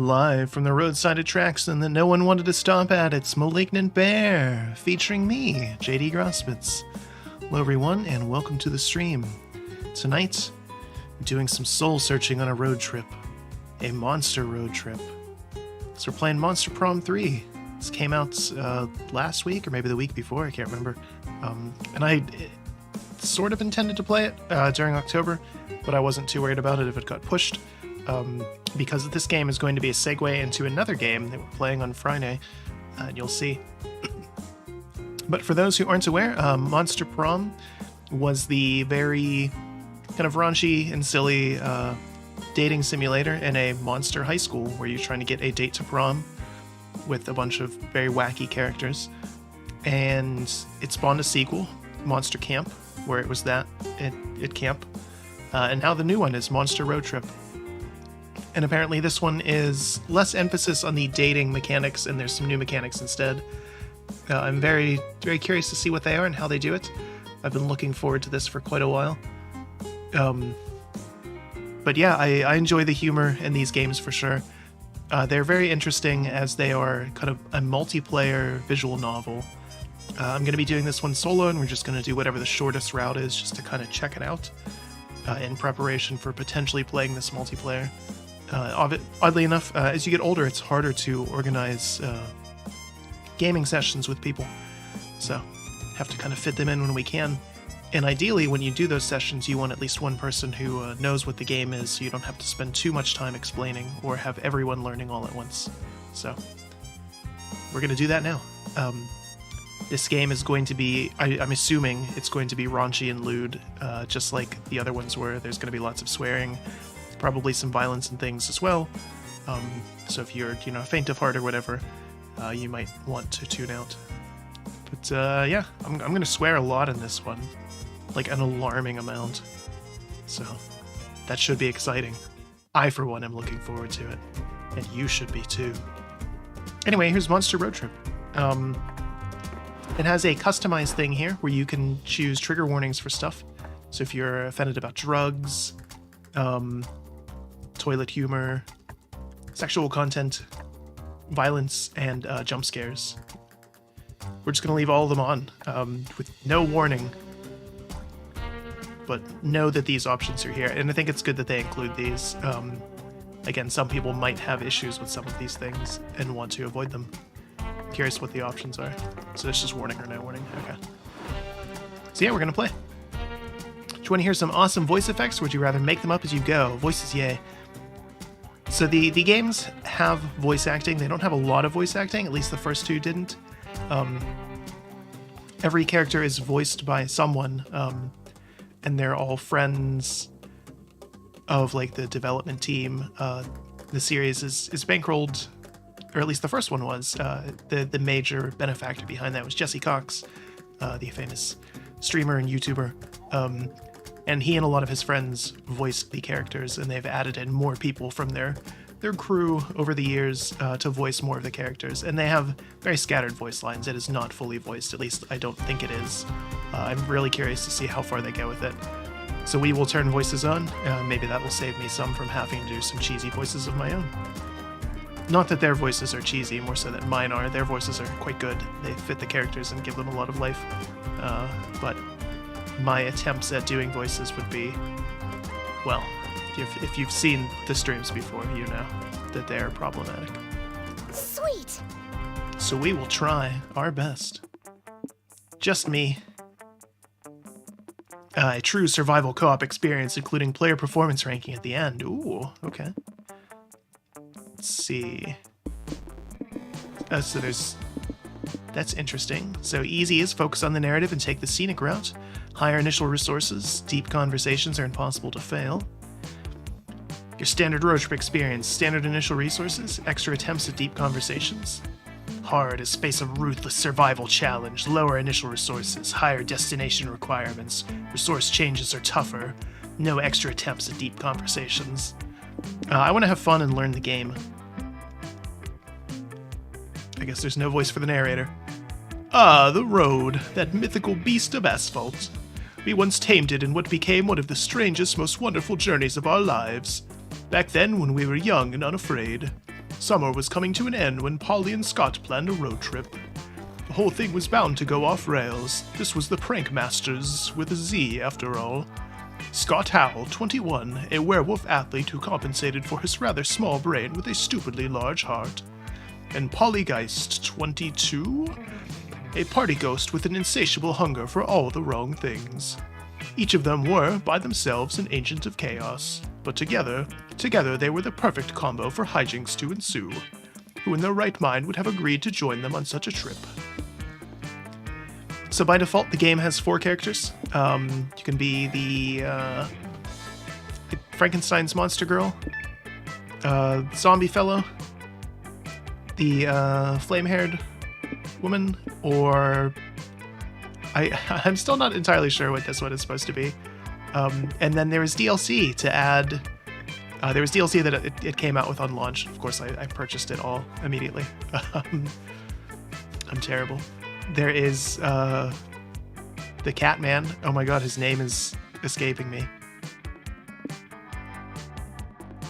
Live from the roadside attraction that no one wanted to stop at, it's Malignant Bear, featuring me, JD Grossmitz. Hello everyone, and welcome to the stream. Tonight, I'm doing some soul searching on a road trip. A monster road trip. So we're playing Monster Prom 3. This came out last week, or maybe the week before, I can't remember. And I sort of intended to play it during October, but I wasn't too worried about it if it got pushed. Because this game is going to be a segue into another game that we're playing on Friday, and you'll see. But for those who aren't aware, Monster Prom was the very kind of raunchy and silly dating simulator in a monster high school where you're trying to get a date to prom with a bunch of very wacky characters. And it spawned a sequel, Monster Camp, where it was that at camp. And now the new one is Monster Roadtrip. And apparently this one is less emphasis on the dating mechanics, and there's some new mechanics instead. I'm very, very curious to see what they are and how they do it. I've been looking forward to this for quite a while. But yeah, I enjoy the humor in these games for sure. They're very interesting as they are kind of a multiplayer visual novel. I'm going to be doing this one solo, and we're just going to do whatever the shortest route is just to kind of check it out in preparation for potentially playing this multiplayer. Oddly enough, as you get older, it's harder to organize gaming sessions with people, so have to kind of fit them in when we can. And ideally, when you do those sessions, you want at least one person who knows what the game is, so you don't have to spend too much time explaining or have everyone learning all at once. So we're going to do that now. This game is going to be, I'm assuming it's going to be raunchy and lewd, just like the other ones were. There's going to be lots of swearing, probably some violence and things as well. So if you're, faint of heart or whatever, you might want to tune out. But yeah, I'm going to swear a lot in this one, like an alarming amount. So that should be exciting. I, for one, am looking forward to it, and you should be too. Anyway, here's Monster Roadtrip. It has a customized thing here where you can choose trigger warnings for stuff. So if you're offended about drugs, toilet humor, sexual content, violence, and jump scares, we're just going to leave all of them on with no warning. But know that these options are here, and I think it's good that they include these. Again, some people might have issues with some of these things and want to avoid them. I'm curious what the options are. So this is warning or no warning. Okay. So yeah, we're going to play. Do you want to hear some awesome voice effects, or would you rather make them up as you go? Voices, yay. So the games have voice acting. They don't have a lot of voice acting, at least the first two didn't. Every character is voiced by someone, and they're all friends of like the development team. The series is bankrolled, or at least the first one was. The major benefactor behind that was Jesse Cox, the famous streamer and YouTuber. And he and a lot of his friends voiced the characters, and they've added in more people from their crew over the years to voice more of the characters. And they have very scattered voice lines. It is not fully voiced, at least I don't think it is. I'm really curious to see how far they go with it. So we will turn voices on. Maybe that will save me some from having to do some cheesy voices of my own. Not that their voices are cheesy, more so that mine are. Their voices are quite good. They fit the characters and give them a lot of life. But my attempts at doing voices would be, well, if you've seen the streams before, you know that they are problematic. Sweet! So we will try our best. Just me. A true survival co-op experience, including player performance ranking at the end. Ooh, okay. Let's see. So that's interesting. So easy is focus on the narrative and take the scenic route. Higher initial resources, deep conversations are impossible to fail. Your standard road trip experience, standard initial resources, extra attempts at deep conversations. Hard is space of ruthless survival challenge, lower initial resources, higher destination requirements, resource changes are tougher, no extra attempts at deep conversations. I want to have fun and learn the game. I guess there's no voice for the narrator. Ah, the road, that mythical beast of asphalt. We once tamed it in what became one of the strangest, most wonderful journeys of our lives. Back then, when we were young and unafraid. Summer was coming to an end when Polly and Scott planned a road trip. The whole thing was bound to go off rails. This was the Prank Masters, with a Z after all. Scott Howell, 21, a werewolf athlete who compensated for his rather small brain with a stupidly large heart. And Pollygeist, 22, a party ghost with an insatiable hunger for all the wrong things. Each of them were, by themselves, an agent of chaos, but together they were the perfect combo for hijinks to ensue. Who in their right mind would have agreed to join them on such a trip? So by default, the game has 4 characters. You can be the Frankenstein's monster girl, zombie fellow, the flame-haired woman, or I'm still not entirely sure what this one is supposed to be. And then there was DLC to add. There was DLC that it came out with on launch. Of course, I purchased it all immediately. I'm terrible. There is the cat man. Oh my god, his name is escaping me.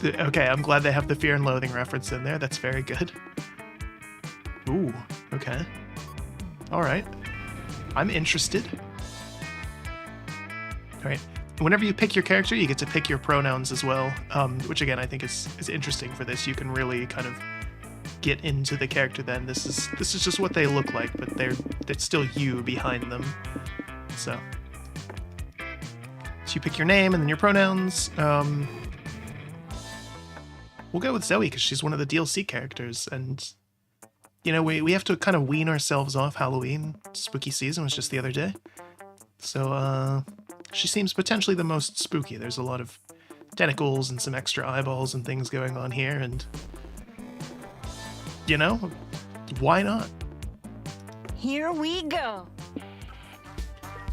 Okay, I'm glad they have the Fear and Loathing reference in there. That's very good. Ooh, okay. Alright. I'm interested. Alright. Whenever you pick your character, you get to pick your pronouns as well, which again I think is interesting for this. You can really kind of get into the character then. This is just what they look like, but it's still you behind them. So you pick your name and then your pronouns. We'll go with Zoe because she's one of the DLC characters, and you know, we have to kind of wean ourselves off Halloween. Spooky season was just the other day. So, she seems potentially the most spooky. There's a lot of tentacles and some extra eyeballs and things going on here, and, you know, why not? Here we go.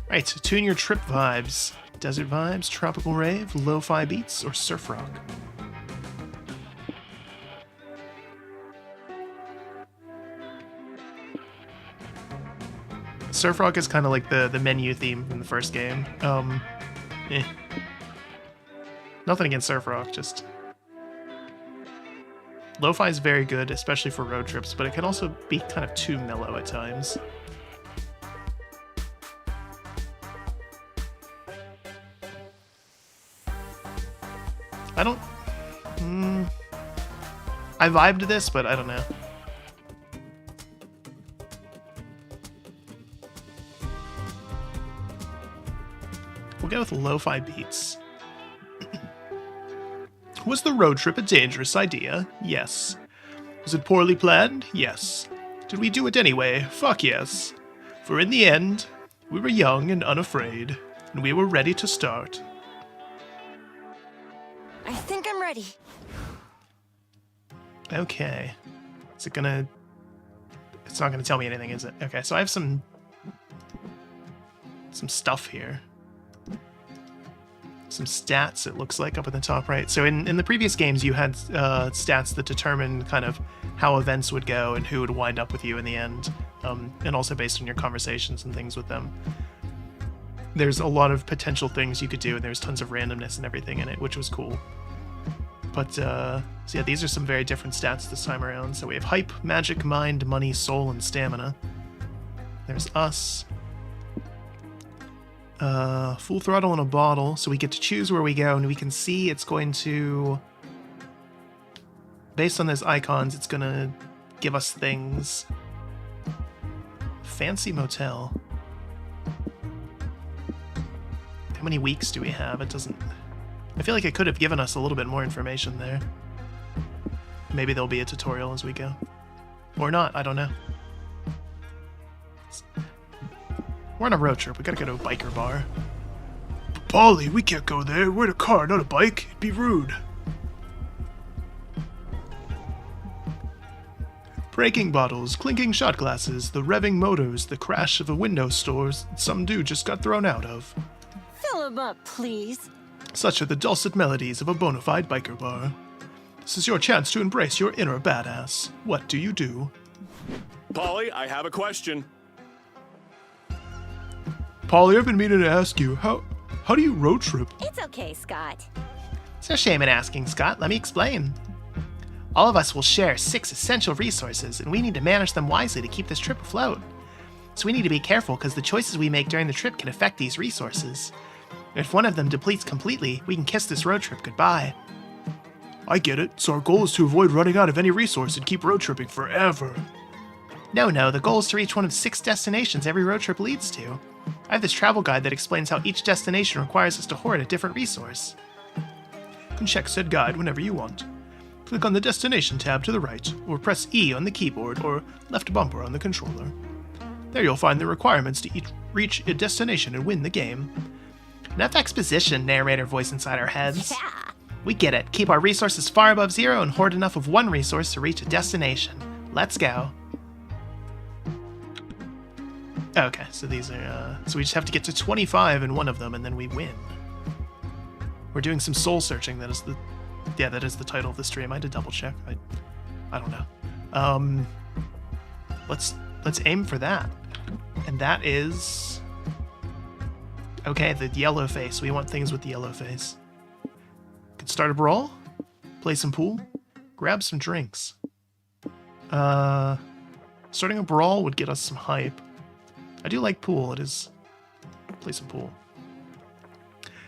Right, so tune your trip vibes. Desert vibes, tropical rave, lo-fi beats, or surf rock. Surf rock is kind of like the menu theme from the first game. Nothing against surf rock, just... Lo-fi is very good, especially for road trips, but it can also be kind of too mellow at times. I don't... I vibed this, but I don't know. We'll go with lo-fi beats. Was the road trip a dangerous idea? Yes. Was it poorly planned? Yes. Did we do it anyway? Fuck yes. For in the end, we were young and unafraid, and we were ready to start. I think I'm ready. Okay. Is it gonna... It's not gonna tell me anything, is it? Okay, so I have some stuff here. Some stats, it looks like, up in the top right. So in the previous games, you had stats that determined kind of how events would go and who would wind up with you in the end, and also based on your conversations and things with them. There's a lot of potential things you could do, and there's tons of randomness and everything in it, which was cool. But, so yeah, these are some very different stats this time around. So we have hype, magic, mind, money, soul, and stamina. There's us. Full throttle in a bottle, so we get to choose where we go, and we can see it's going to, based on those icons, it's gonna give us things. Fancy motel. How many weeks do we have? It doesn't... I feel like it could have given us a little bit more information there. Maybe there'll be a tutorial as we go. Or not, I don't know. We're on a road trip. We gotta go to a biker bar. Polly, we can't go there. We're in a car, not a bike. It'd be rude. Breaking bottles, clinking shot glasses, the revving motors, the crash of a window store some dude just got thrown out of. Fill him up, please. Such are the dulcet melodies of a bona fide biker bar. This is your chance to embrace your inner badass. What do you do? Polly, I have a question. Polly, I've been meaning to ask you, how do you road trip? It's okay, Scott. It's no shame in asking, Scott. Let me explain. All of us will share 6 essential resources, and we need to manage them wisely to keep this trip afloat. So we need to be careful because the choices we make during the trip can affect these resources. If one of them depletes completely, we can kiss this road trip goodbye. I get it, so our goal is to avoid running out of any resource and keep road tripping forever. No, the goal is to reach one of 6 destinations every road trip leads to. I have this travel guide that explains how each destination requires us to hoard a different resource. You can check said guide whenever you want. Click on the Destination tab to the right, or press E on the keyboard or left bumper on the controller. There you'll find the requirements to reach a destination and win the game. Enough exposition, narrator voice inside our heads. Yeah. We get it. Keep our resources far above 0 and hoard enough of one resource to reach a destination. Let's go. Okay, so these are, so we just have to get to 25 in one of them, and then we win. We're doing some soul searching. That is the title of the stream. I had to double check. I don't know. Let's aim for that. And that is... Okay, the yellow face. We want things with the yellow face. Could start a brawl, play some pool, grab some drinks. Starting a brawl would get us some hype. I do like pool. It is... Play some pool.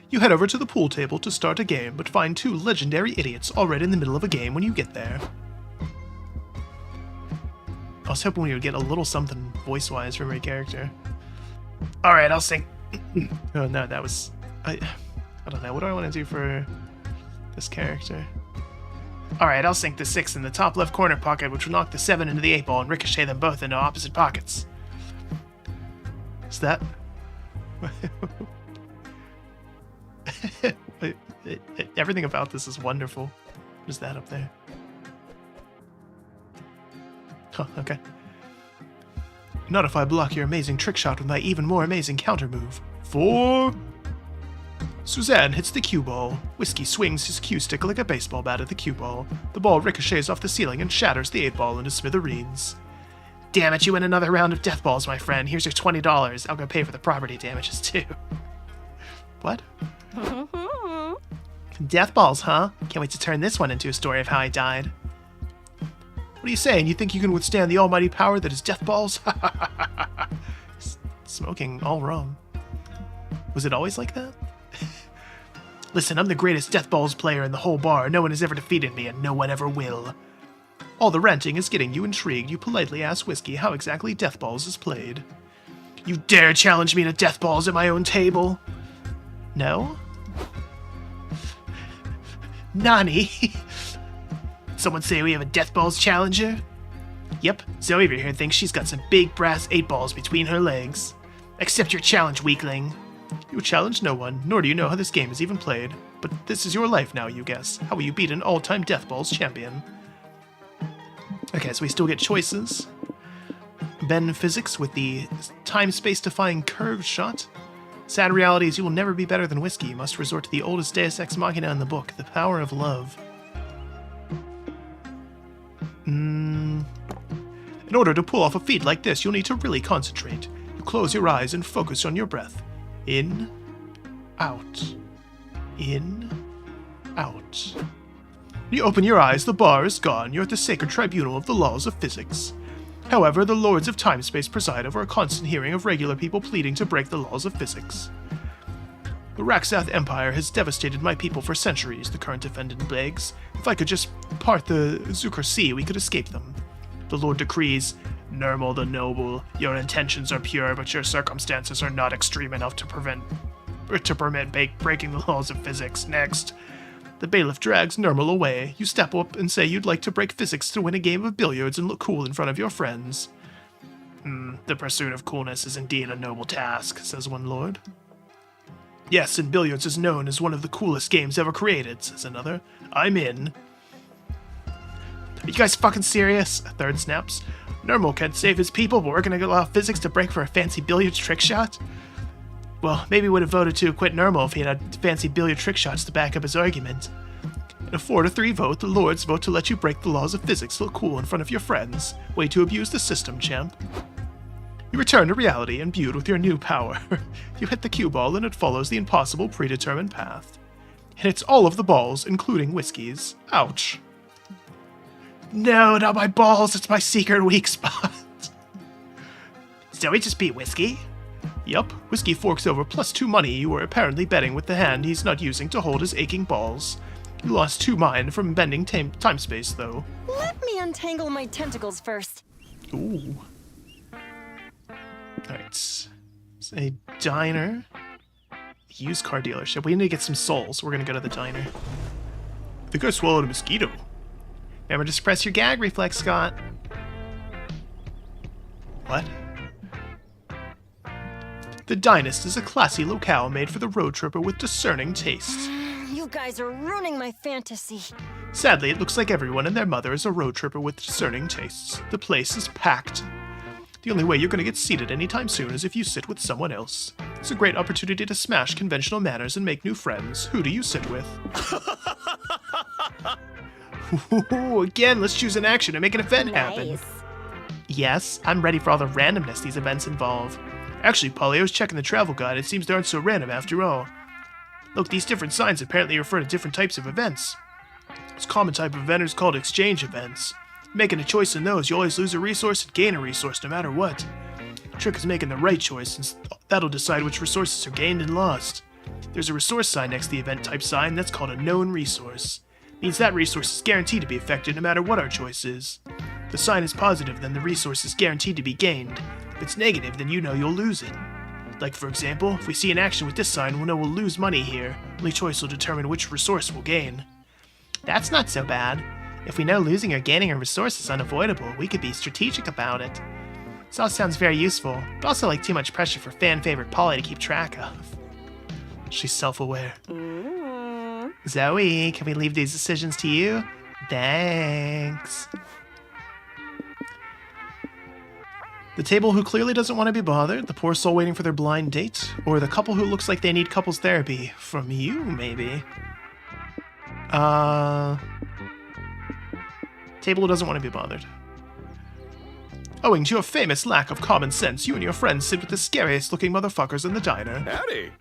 You head over to the pool table to start a game, but find 2 legendary idiots already in the middle of a game when you get there. I was hoping we would get a little something voice-wise from every character. Alright, I'll sing... Oh no, that was... I don't know, what do I want to do for this character? Alright, I'll sink the 6 in the top left corner pocket, which will knock the 7 into the 8 ball and ricochet them both into opposite pockets. Is that... Everything about this is wonderful. What is that up there? Oh, okay. Not if I block your amazing trick shot with my even more amazing counter move. 4... Suzanne hits the cue ball. Whiskey swings his cue stick like a baseball bat at the cue ball. The ball ricochets off the ceiling and shatters the 8 ball into smithereens. Damn it, you win another round of death balls, my friend. Here's your $20. I'll go pay for the property damages, too. What? Death balls, huh? Can't wait to turn this one into a story of how I died. What are you saying? You think you can withstand the almighty power that is death balls? Smoking all wrong. Was it always like that? Listen, I'm the greatest death balls player in the whole bar. No one has ever defeated me, and no one ever will. All the ranting is getting you intrigued. You politely ask Whiskey how exactly death balls is played. You dare challenge me to death balls at my own table? No? Nani? Someone say we have a death balls challenger? Yep, Zoe over here thinks she's got some big brass 8 balls between her legs. Accept your challenge, weakling. You challenge no one, nor do you know how this game is even played. But this is your life now, you guess. How will you beat an all-time death balls champion? Okay, so we still get choices. Ben Physics with the time-space-defying curved shot. Sad reality is you will never be better than Whiskey. You must resort to the oldest Deus Ex Machina in the book, the power of love. In order to pull off a feat like this, you'll need to really concentrate. You close your eyes and focus on your breath. In, out. In, out. You open your eyes, the bar is gone. You're at the sacred tribunal of the laws of physics. However, the lords of time-space preside over a constant hearing of regular people pleading to break the laws of physics. The Raxath Empire has devastated my people for centuries, the current defendant begs. If I could just part the Zucker Sea, we could escape them. The Lord decrees, Nermal the Noble, your intentions are pure, but your circumstances are not extreme enough to permit breaking the laws of physics. Next. The bailiff drags Nermal away. You step up and say you'd like to break physics to win a game of billiards and look cool in front of your friends. The pursuit of coolness is indeed a noble task, says one lord. Yes, and billiards is known as one of the coolest games ever created, says another. I'm in. Are you guys fucking serious? A third snaps. Nermal can't save his people, but we're gonna allow physics to break for a fancy billiards trick shot? Well, maybe he would have voted to quit Nermal if he had fancy billiard trick shots to back up his argument. In a 4-3 vote, the lords vote to let you break the laws of physics to look cool in front of your friends. Way to abuse the system, champ. You return to reality imbued with your new power. You hit the cue ball and it follows the impossible predetermined path. It hits all of the balls, including Whiskey's. Ouch. No, not my balls. It's my secret weak spot. Zoe just beat Whiskey? Yup, Whiskey forks over +2 money you were apparently betting with the hand he's not using to hold his aching balls. You lost 2 mind from bending time-space, though. Let me untangle my tentacles first. Ooh. Alright. It's a diner. Used car dealership. We need to get some souls. We're gonna go to the diner. I think I swallowed a mosquito. Remember to suppress your gag reflex, Scott. What? The Dynast is a classy locale made for the road tripper with discerning tastes. You guys are ruining my fantasy. Sadly, it looks like everyone and their mother is a road tripper with discerning tastes. The place is packed. The only way you're going to get seated anytime soon is if you sit with someone else. It's a great opportunity to smash conventional manners and make new friends. Who do you sit with? Again, let's choose an action and make an event happen. Yes, I'm ready for all the randomness these events involve. Actually, Polly, I was checking the travel guide. It seems they aren't so random after all. Look, these different signs apparently refer to different types of events. This common type of event is called exchange events. Making a choice in those, you always lose a resource and gain a resource no matter what. The trick is making the right choice, since that'll decide which resources are gained and lost. There's a resource sign next to the event type sign that's called a known resource. It means that resource is guaranteed to be affected no matter what our choice is. If the sign is positive, then the resource is guaranteed to be gained. If it's negative, then you know you'll lose it. Like, for example, if we see an action with this sign, we'll know we'll lose money here. Only choice will determine which resource we'll gain. That's not so bad. If we know losing or gaining a resource is unavoidable, we could be strategic about it. This all sounds very useful, but also like too much pressure for fan-favorite Polly to keep track of. She's self-aware. Zoe, can we leave these decisions to you? Thanks. The table who clearly doesn't want to be bothered, the poor soul waiting for their blind date, or the couple who looks like they need couples therapy. From you, maybe. Table who doesn't want to be bothered. Owing to your famous lack of common sense, you and your friends sit with the scariest looking motherfuckers in the diner. Howdy.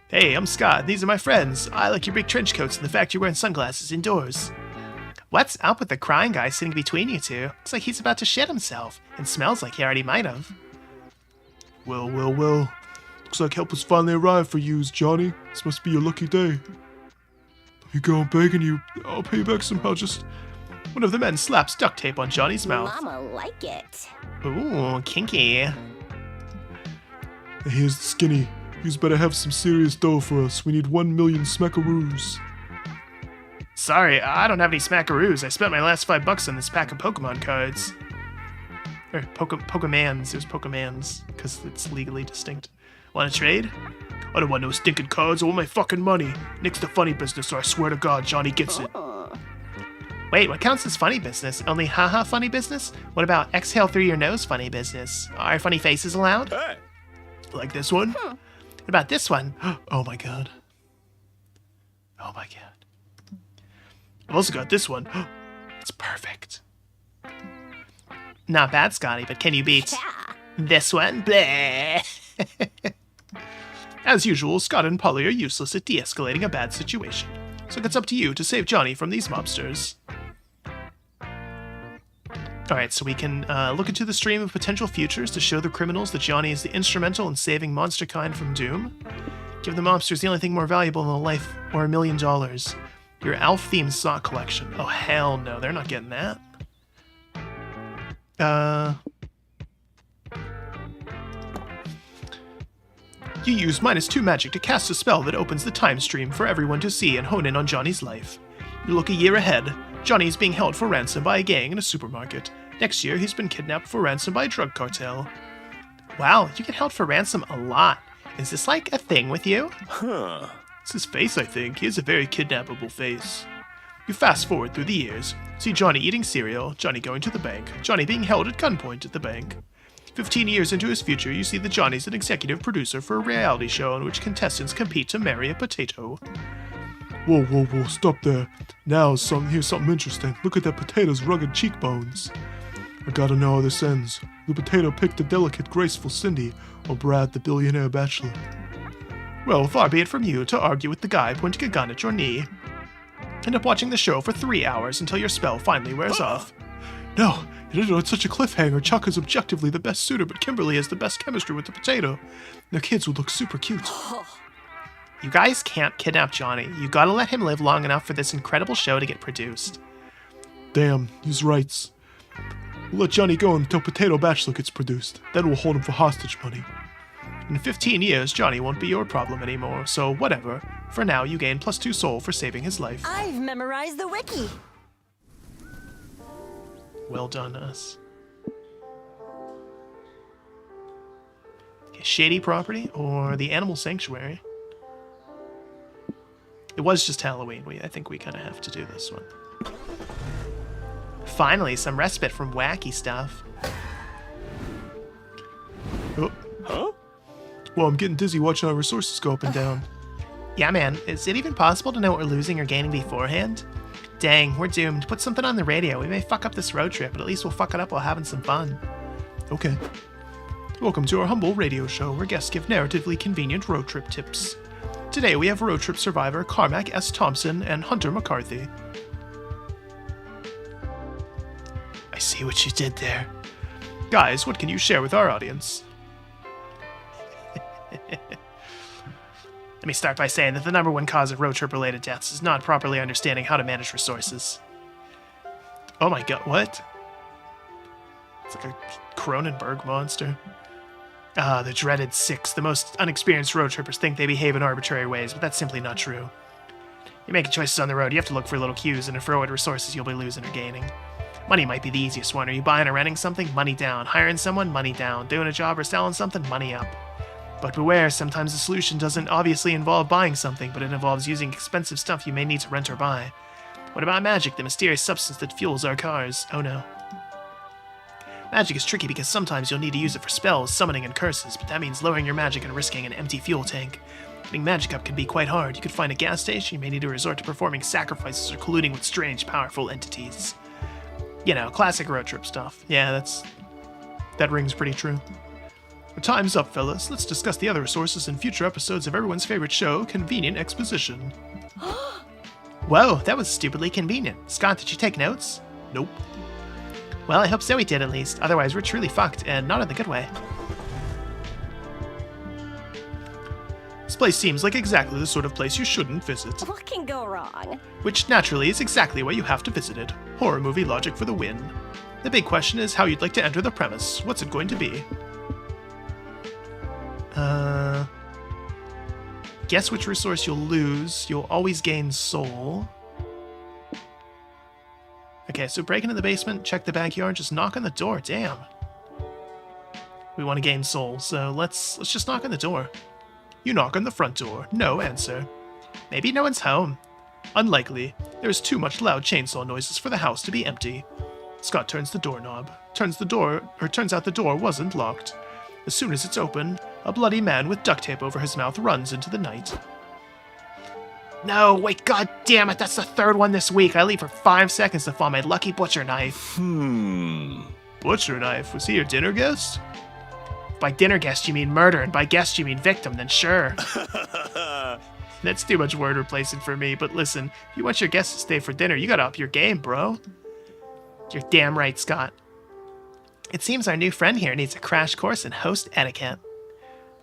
Hey, I'm Scott. These are my friends. I like your big trench coats and the fact you're wearing sunglasses indoors. What's up with the crying guy sitting between you two? Looks like he's about to shit himself, and smells like he already might have. Well. Looks like help has finally arrived for yous, Johnny. This must be your lucky day. Let me go, I'm begging you. I'll pay you back somehow, just... One of the men slaps duct tape on Johnny's mouth. Mama like it. Ooh, kinky. And here's the skinny. Yous better have some serious dough for us. We need 1 million smackaroos. Sorry, I don't have any smackaroos. I spent my last $5 on this pack of Pokemon cards. Or Pokemans. There's Pokemans, because it's legally distinct. Want to trade? I don't want no stinking cards. I want my fucking money. Nick's the funny business, or I swear to God, Johnny gets it. Wait, what counts as funny business? Only haha funny business? What about exhale through your nose funny business? Are funny faces allowed? Hey. Like this one? What about this one? Oh my god. Oh my god. I've also got this one. It's perfect. Not bad, Scotty, but can you beat this one? Bleh. As usual, Scott and Polly are useless at de-escalating a bad situation. So it's up to you to save Johnny from these mobsters. Alright, so we can look into the stream of potential futures to show the criminals that Johnny is the instrumental in saving monsterkind from doom. Give the mobsters the only thing more valuable than a life or $1 million. Your elf-themed sock collection. Oh, hell no, they're not getting that. You use -2 magic to cast a spell that opens the time stream for everyone to see and hone in on Johnny's life. You look a year ahead. Johnny is being held for ransom by a gang in a supermarket. Next year, he's been kidnapped for ransom by a drug cartel. Wow, you get held for ransom a lot. Is this like a thing with you? Huh. It's his face, I think. He has a very kidnappable face. You fast forward through the years. See Johnny eating cereal, Johnny going to the bank, Johnny being held at gunpoint at the bank. 15 years into his future, you see that Johnny's an executive producer for a reality show in which contestants compete to marry a potato. Whoa, stop there. Now, here's something interesting. Look at that potato's rugged cheekbones. I gotta know how this ends. The potato picked the delicate, graceful Cindy, or Brad, the billionaire bachelor. Well, far be it from you to argue with the guy pointing a gun at your knee. End up watching the show for 3 hours until your spell finally wears off. No, you didn't know it's such a cliffhanger. Chuck is objectively the best suitor, but Kimberly has the best chemistry with the potato. Their kids would look super cute. You guys can't kidnap Johnny. You gotta let him live long enough for this incredible show to get produced. Damn, he's right. We'll let Johnny go until Potato Bachelor gets produced. Then we'll hold him for hostage money. In 15 years, Johnny won't be your problem anymore, so whatever. For now, you gain +2 soul for saving his life. I've memorized the wiki. Well done, us. Okay, Shady Property or the Animal Sanctuary? It was just Halloween. I think we kind of have to do this one. Finally, some respite from wacky stuff. Oh. Huh? Well, I'm getting dizzy watching our resources go up and down. Yeah, man. Is it even possible to know what we're losing or gaining beforehand? Dang, we're doomed. Put something on the radio. We may fuck up this road trip, but at least we'll fuck it up while having some fun. Okay. Welcome to our humble radio show where guests give narratively convenient road trip tips. Today we have road trip survivor Carmack S. Thompson and Hunter McCarthy. I see what you did there. Guys, what can you share with our audience? Let me start by saying that the number one cause of road trip-related deaths is not properly understanding how to manage resources. Oh my god, what? It's like a Cronenberg monster. Ah, the dreaded 6. The most unexperienced road trippers think they behave in arbitrary ways, but that's simply not true. You're making choices on the road, you have to look for little cues, and to throw at resources you'll be losing or gaining. Money might be the easiest one. Are you buying or renting something? Money down. Hiring someone? Money down. Doing a job or selling something? Money up. But beware, sometimes the solution doesn't obviously involve buying something, but it involves using expensive stuff you may need to rent or buy. What about magic, the mysterious substance that fuels our cars? Oh no. Magic is tricky because sometimes you'll need to use it for spells, summoning, and curses, but that means lowering your magic and risking an empty fuel tank. Getting magic up can be quite hard. You could find a gas station, you may need to resort to performing sacrifices or colluding with strange, powerful entities. You know, classic road trip stuff. Yeah, that rings pretty true. Our time's up, fellas. Let's discuss the other resources in future episodes of everyone's favorite show, Convenient Exposition. Whoa, that was stupidly convenient. Scott, did you take notes? Nope. Well, I hope Zoe did at least. Otherwise, we're truly fucked, and not in the good way. This place seems like exactly the sort of place you shouldn't visit. What can go wrong? Which, naturally, is exactly why you have to visit it. Horror movie logic for the win. The big question is how you'd like to enter the premise. What's it going to be? Guess which resource you'll lose. You'll always gain soul. Okay, so break into the basement, check the backyard, just knock on the door. Damn. We want to gain soul, so let's just knock on the door. You knock on the front door. No answer. Maybe no one's home. Unlikely. There's too much loud chainsaw noises for the house to be empty. Scott turns the doorknob. Turns out the door wasn't locked. As soon as it's open, a bloody man with duct tape over his mouth runs into the night. No, wait, god damn it, that's the third one this week. I leave for 5 seconds to find my lucky butcher knife. Butcher knife? Was he your dinner guest? If by dinner guest you mean murder, and by guest you mean victim, then sure. That's too much word replacement for me, but listen, if you want your guests to stay for dinner, you gotta up your game, bro. You're damn right, Scott. It seems our new friend here needs a crash course in host etiquette.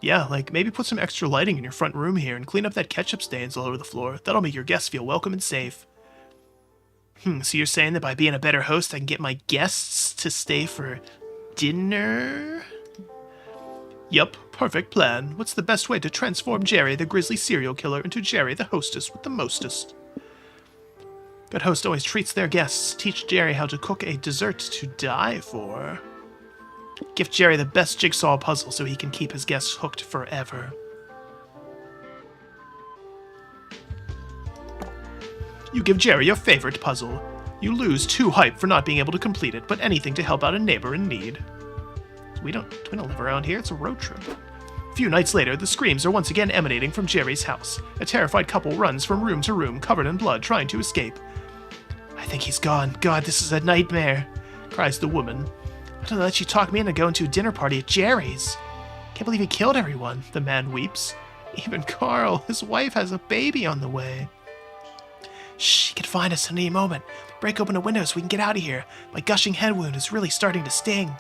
Yeah, like maybe put some extra lighting in your front room here and clean up that ketchup stains all over the floor. That'll make your guests feel welcome and safe. So you're saying that by being a better host, I can get my guests to stay for dinner? Yup, perfect plan. What's the best way to transform Jerry, the grisly serial killer, into Jerry, the hostess with the mostest? Good host always treats their guests. Teach Jerry how to cook a dessert to die for. Gift Jerry the best jigsaw puzzle so he can keep his guests hooked forever. You give Jerry your favorite puzzle. You lose 2 hype for not being able to complete it, but anything to help out a neighbor in need. We don't live around here. It's a road trip. A few nights later, the screams are once again emanating from Jerry's house. A terrified couple runs from room to room, covered in blood, trying to escape. I think he's gone. God, this is a nightmare, cries the woman. I don't let you talk me into going to a dinner party at Jerry's. Can't believe he killed everyone, the man weeps. Even Carl, his wife, has a baby on the way. Shh, he could find us at any moment. break open a window so we can get out of here. My gushing head wound is really starting to sting.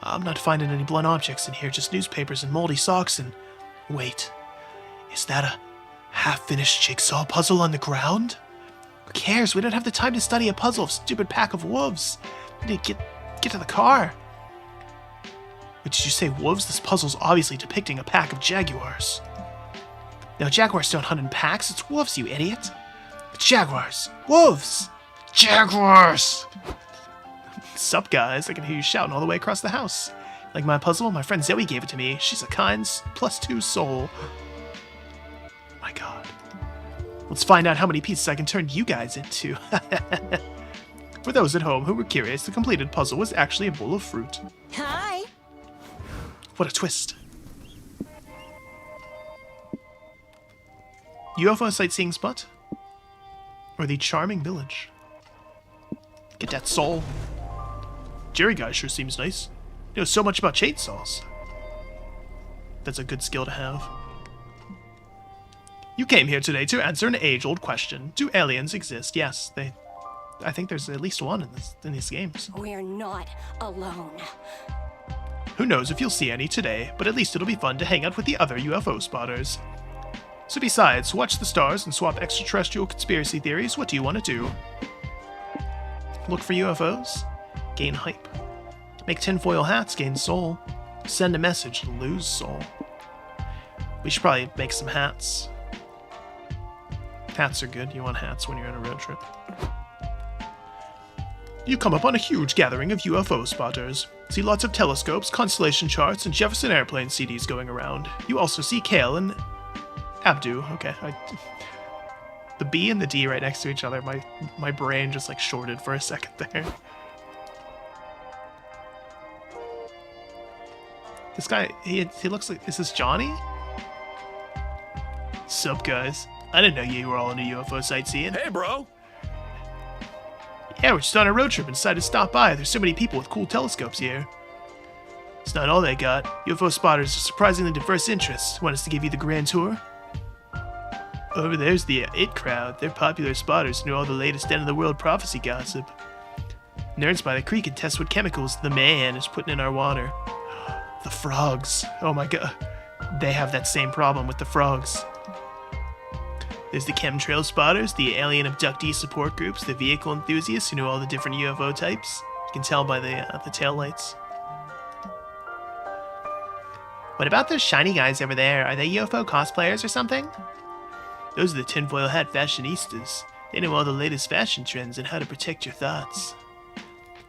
I'm not finding any blunt objects in here, just newspapers and moldy socks and... Wait, is that a half-finished jigsaw puzzle on the ground? Who cares? We don't have the time to study a puzzle of stupid pack of wolves. We need to get to the car. Wait, did you say wolves? This puzzle's obviously depicting a pack of jaguars. No, jaguars don't hunt in packs. It's wolves, you idiot. It's jaguars. Wolves! Jaguars! Sup, guys? I can hear you shouting all the way across the house. Like my puzzle? My friend Zoe gave it to me. She's a kind +2 soul. My god. Let's find out how many pieces I can turn you guys into. For those at home who were curious, the completed puzzle was actually a bowl of fruit. Hi. What a twist. UFO sightseeing spot? Or the charming village? Get that soul. Jerry guy sure seems nice. He knows so much about chainsaws. That's a good skill to have. You came here today to answer an age-old question. Do aliens exist? Yes, I think there's at least one in these games. We're not alone. Who knows if you'll see any today, but at least it'll be fun to hang out with the other UFO spotters. So besides, watch the stars and swap extraterrestrial conspiracy theories, what do you want to do? Look for UFOs? Gain hype. Make tinfoil hats, gain soul. Send a message, lose soul. We should probably make some hats. Hats are good. You want hats when you're on a road trip. You come upon a huge gathering of UFO spotters. See lots of telescopes, constellation charts, and Jefferson Airplane CDs going around. You also see Kale and Abdu. Okay, the B and the D right next to each other. My brain just like shorted for a second there. This guy, he looks like, is this Johnny? Sup, guys? I didn't know you were all into UFO sightseeing. Hey, bro. Yeah, we're just on a road trip and decided to stop by. There's so many people with cool telescopes here. It's not all they got. UFO spotters are surprisingly diverse interests. Want us to give you the grand tour? Over there's the IT crowd. They're popular spotters who know all the latest end-of-the-world prophecy gossip. Nerds by the creek can test what chemicals the man is putting in our water. The frogs. Oh my god. They have that same problem with the frogs. There's the chemtrail spotters, the alien abductee support groups, the vehicle enthusiasts who know all the different UFO types. You can tell by the taillights. What about those shiny guys over there? Are they UFO cosplayers or something? Those are the tinfoil hat fashionistas. They know all the latest fashion trends and how to protect your thoughts.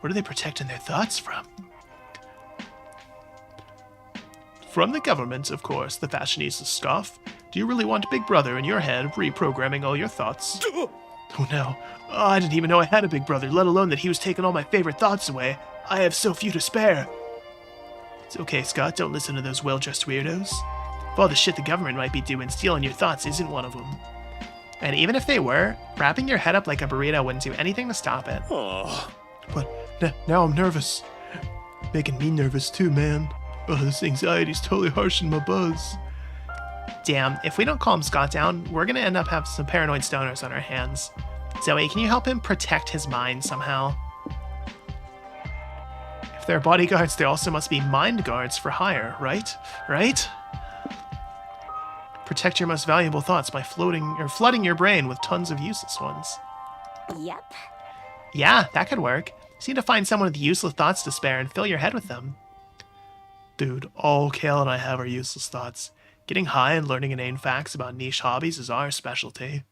What are they protecting their thoughts from? From the government, of course, the fashionistas scoff. Do you really want Big Brother in your head reprogramming all your thoughts? Oh no. Oh, I didn't even know I had a Big Brother, let alone that he was taking all my favorite thoughts away. I have so few to spare. It's okay, Scott, don't listen to those well-dressed weirdos. Of all the shit the government might be doing, stealing your thoughts isn't one of them. And even if they were, wrapping your head up like a burrito wouldn't do anything to stop it. Oh. But now I'm nervous. Making me nervous too, man. Oh, this anxiety's totally harshing my buzz. Damn, if we don't calm Scott down, we're gonna end up having some paranoid stoners on our hands. Zoe, can you help him protect his mind somehow? If they're bodyguards, they also must be mind guards for hire, right? Right? Protect your most valuable thoughts by flooding your brain with tons of useless ones. Yep. Yeah, that could work. Just need to find someone with useless thoughts to spare and fill your head with them. Dude, all Kale and I have are useless thoughts. Getting high and learning inane facts about niche hobbies is our specialty.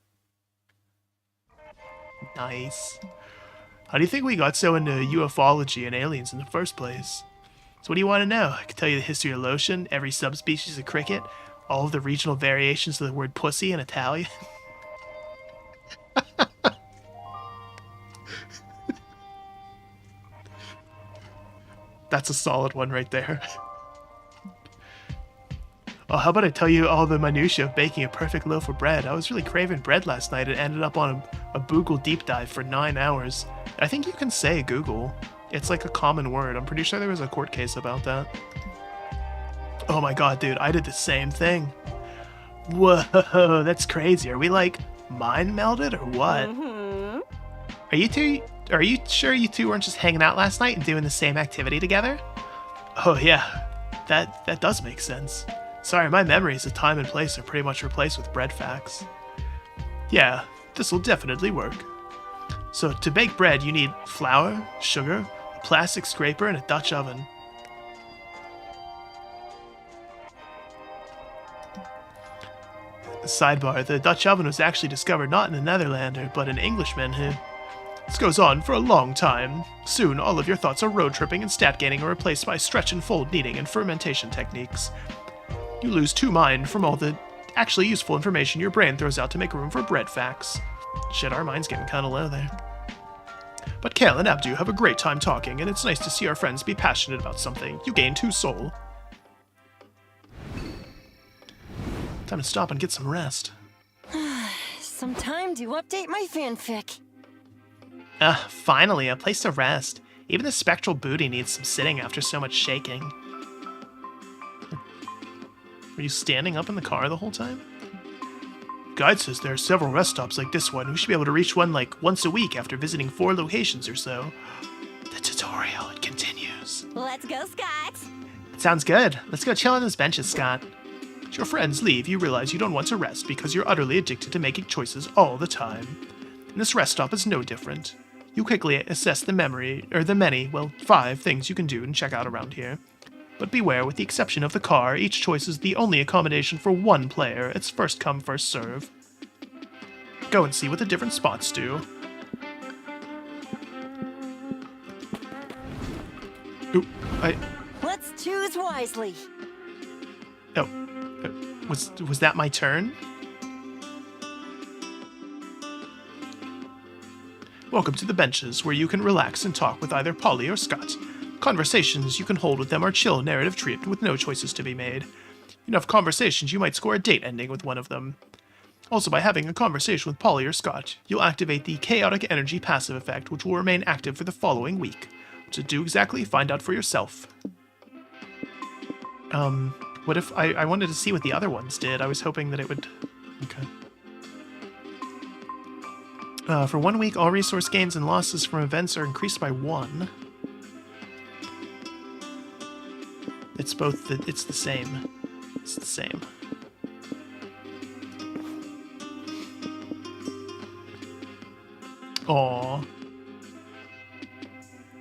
Nice. How do you think we got so into ufology and aliens in the first place? So what do you want to know? I can tell you the history of lotion, every subspecies of cricket, all of the regional variations of the word pussy in Italian. That's a solid one right there. Oh, how about I tell you all the minutiae of baking a perfect loaf of bread? I was really craving bread last night and ended up on a Google deep dive for 9 hours. I think you can say Google. It's like a common word. I'm pretty sure there was a court case about that. Oh my god, dude, I did the same thing. Whoa, that's crazy. Are we like mind melded or what? Are you sure you two weren't just hanging out last night and doing the same activity together? Oh yeah, that does make sense. Sorry, my memories of time and place are pretty much replaced with bread facts. Yeah, this'll definitely work. So to bake bread, you need flour, sugar, a plastic scraper, and a Dutch oven. Sidebar, the Dutch oven was actually discovered not in a Netherlander, but an Englishman who... This goes on for a long time. Soon, all of your thoughts of road tripping and stat gaining are replaced by stretch and fold kneading and fermentation techniques. You lose 2 mind from all the actually useful information your brain throws out to make room for bread facts. Shit, our mind's getting kinda low there. But Kale and Abdu have a great time talking, and it's nice to see our friends be passionate about something. You gain 2 soul. Time to stop and get some rest. Some time to update my fanfic. Finally, a place to rest. Even the spectral booty needs some sitting after so much shaking. Were you standing up in the car the whole time? Guide says there are several rest stops like this one. We should be able to reach one like once a week after visiting 4 locations or so. The tutorial, it continues. Let's go, Scott. Sounds good. Let's go chill on those benches, Scott. As your friends leave, you realize you don't want to rest because you're utterly addicted to making choices all the time. And this rest stop is no different. You quickly assess the many, 5 things you can do and check out around here. But beware, with the exception of the car, each choice is the only accommodation for 1 player. It's first come, first serve. Go and see what the different spots do. Ooh, Let's choose wisely. Oh, was that my turn? Welcome to the benches, where you can relax and talk with either Polly or Scott. Conversations you can hold with them are chill, narrative treatment with no choices to be made. Enough conversations, you might score a date ending with one of them. Also, by having a conversation with Polly or Scott, you'll activate the chaotic energy passive effect, which will remain active for the following week. What to do exactly, find out for yourself. What if I wanted to see what the other ones did? I was hoping that it would... Okay. For 1 week, all resource gains and losses from events are increased by 1. It's it's the same. It's the same. Aww.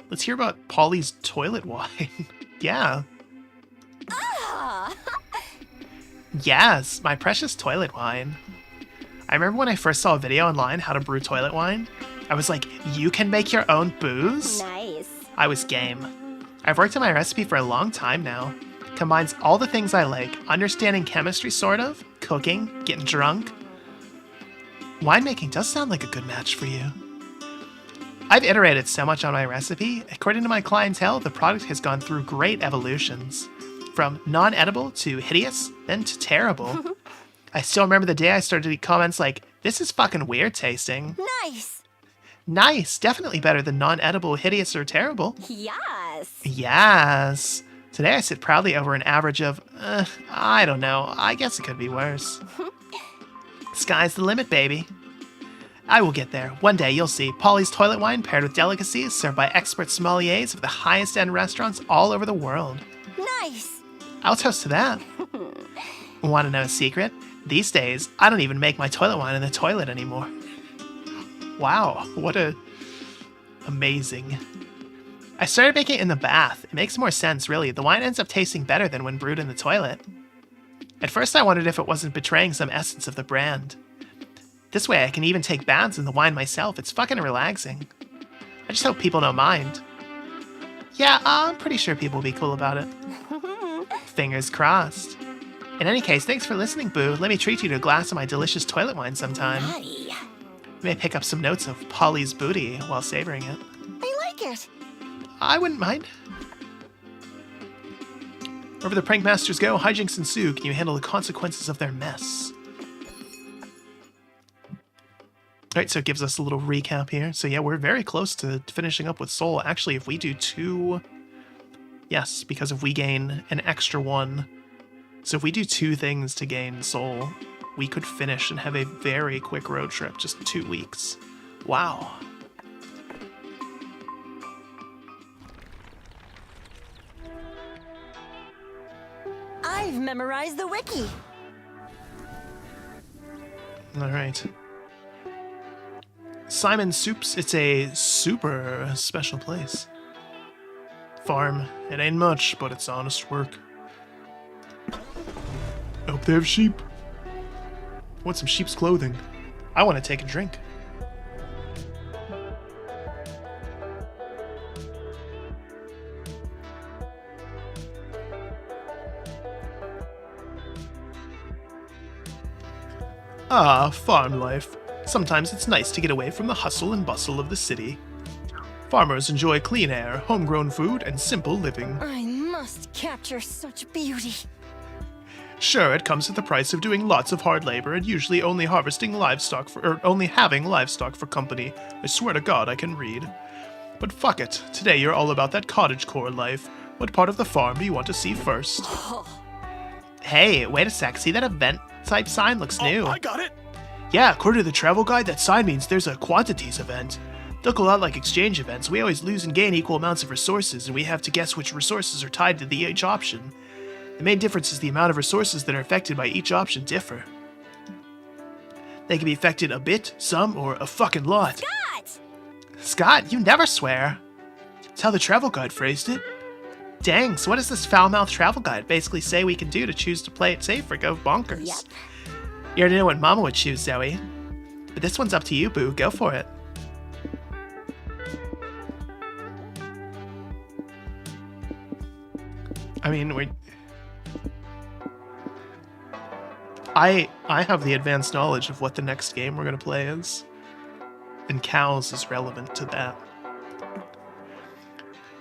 Let's hear about Polly's toilet wine. Yeah. Ah! Yes, my precious toilet wine. I remember when I first saw a video online how to brew toilet wine. I was like, you can make your own booze? Nice. I was game. I've worked on my recipe for a long time now. Combines all the things I like, understanding chemistry sort of, cooking, getting drunk. Winemaking does sound like a good match for you. I've iterated so much on my recipe. According to my clientele, the product has gone through great evolutions. From non-edible to hideous, then to terrible. I still remember the day I started to get comments like, this is fucking weird tasting. Nice. Nice, definitely better than non-edible, hideous, or terrible. Yes. Yes. Today I sit proudly over an average of, I don't know, I guess it could be worse. Sky's the limit, baby. I will get there. One day you'll see Polly's toilet wine paired with delicacies served by expert sommeliers of the highest end restaurants all over the world. Nice. I'll toast to that. Want to know a secret? These days, I don't even make my toilet wine in the toilet anymore. Wow, what a... amazing. I started making it in the bath. It makes more sense, really. The wine ends up tasting better than when brewed in the toilet. At first I wondered if it wasn't betraying some essence of the brand. This way I can even take baths in the wine myself. It's fucking relaxing. I just hope people don't mind. Yeah, I'm pretty sure people will be cool about it. Fingers crossed. In any case, thanks for listening, Boo. Let me treat you to a glass of my delicious toilet wine sometime. Buddy. You may pick up some notes of Polly's booty while savoring it. I like it. I wouldn't mind. Wherever the prank masters go, hijinks ensue. Can you handle the consequences of their mess? Alright, so it gives us a little recap here. So yeah, we're very close to finishing up with Soul. Actually, if we do 2... Yes, because if we gain an extra 1... So if we do 2 things to gain Soul, we could finish and have a very quick road trip, just 2 weeks. Wow. I've memorized the wiki. Alright. Simon Soups, it's a super special place. Farm. It ain't much, but it's honest work. I hope they have sheep. Want some sheep's clothing? I want to take a drink. Ah, farm life. Sometimes it's nice to get away from the hustle and bustle of the city. Farmers enjoy clean air, homegrown food, and simple living. I must capture such beauty. Sure, it comes at the price of doing lots of hard labor and usually only having livestock for company. I swear to God I can read. But fuck it, today you're all about that cottagecore life. What part of the farm do you want to see first? Hey, wait a sec, see that event type sign? Looks new. Oh, I got it. Yeah, according to the travel guide, that sign means there's a quantities event. Look a lot like exchange events. We always lose and gain equal amounts of resources, and we have to guess which resources are tied to each option. The main difference is the amount of resources that are affected by each option differ. They can be affected a bit, some, or a fucking lot. Scott! Scott, you never swear. That's how the travel guide phrased it. Dang, so what does this foul-mouthed travel guide basically say we can do to choose to play it safe or go bonkers? Yep. You already know what Mama would choose, Zoe. But this one's up to you, boo. Go for it. I mean, I have the advanced knowledge of what the next game we're going to play is. And cows is relevant to that.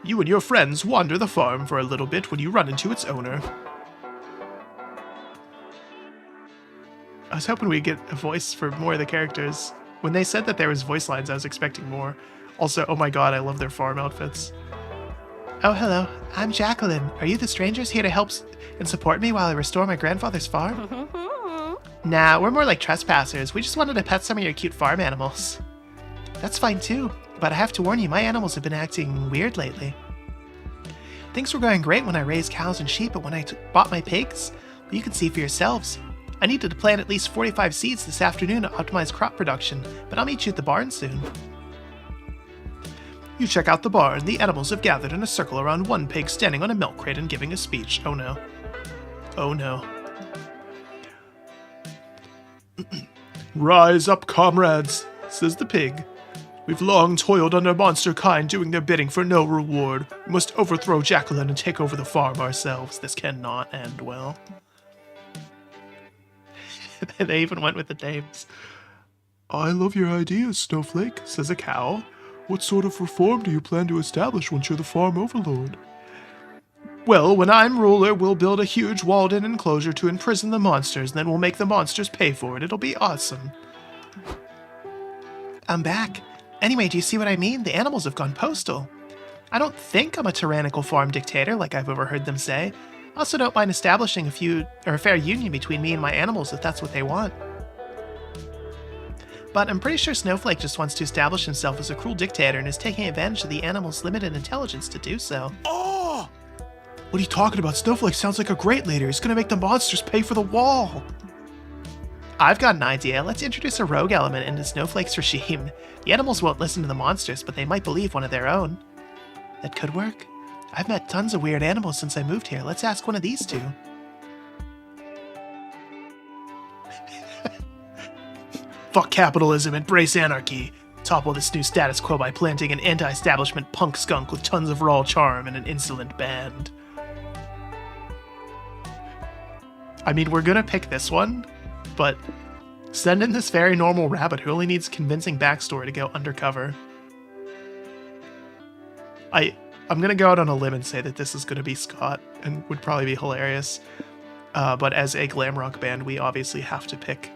You and your friends wander the farm for a little bit when you run into its owner. I was hoping we'd get a voice for more of the characters. When they said that there was voice lines, I was expecting more. Also, oh my god, I love their farm outfits. Oh, hello. I'm Jacqueline. Are you the strangers here to help and support me while I restore my grandfather's farm? Nah, we're more like trespassers. We just wanted to pet some of your cute farm animals. That's fine too, but I have to warn you, my animals have been acting weird lately. Things were going great when I raised cows and sheep, but when I bought my pigs, well, you can see for yourselves. I needed to plant at least 45 seeds this afternoon to optimize crop production, but I'll meet you at the barn soon. You check out the barn. The animals have gathered in a circle around one pig standing on a milk crate and giving a speech. Oh no. Oh no. Rise up, comrades, says the pig. We've long toiled under monster kind doing their bidding for no reward. We must overthrow Jacqueline and take over the farm ourselves. This cannot end well. They even went with the names. I love your ideas, Snowflake, says a cow. What sort of reform do you plan to establish once you're the farm overlord? Well, when I'm ruler, we'll build a huge walled-in enclosure to imprison the monsters, and then we'll make the monsters pay for it. It'll be awesome. I'm back. Anyway, do you see what I mean? The animals have gone postal. I don't think I'm a tyrannical farm dictator, like I've overheard them say. I also don't mind establishing a fair union between me and my animals if that's what they want. But I'm pretty sure Snowflake just wants to establish himself as a cruel dictator and is taking advantage of the animals' limited intelligence to do so. Oh! What are you talking about? Snowflake sounds like a great leader. He's gonna make the monsters pay for the wall. I've got an idea. Let's introduce a rogue element into Snowflake's regime. The animals won't listen to the monsters, but they might believe one of their own. That could work. I've met tons of weird animals since I moved here. Let's ask one of these two. Fuck capitalism, embrace anarchy. Topple this new status quo by planting an anti-establishment punk skunk with tons of raw charm and an insolent band. I mean, we're gonna pick this one, but send in this very normal rabbit who only needs convincing backstory to go undercover. I'm gonna go out on a limb and say that this is gonna be Scott, and would probably be hilarious. But as a glam rock band, we obviously have to pick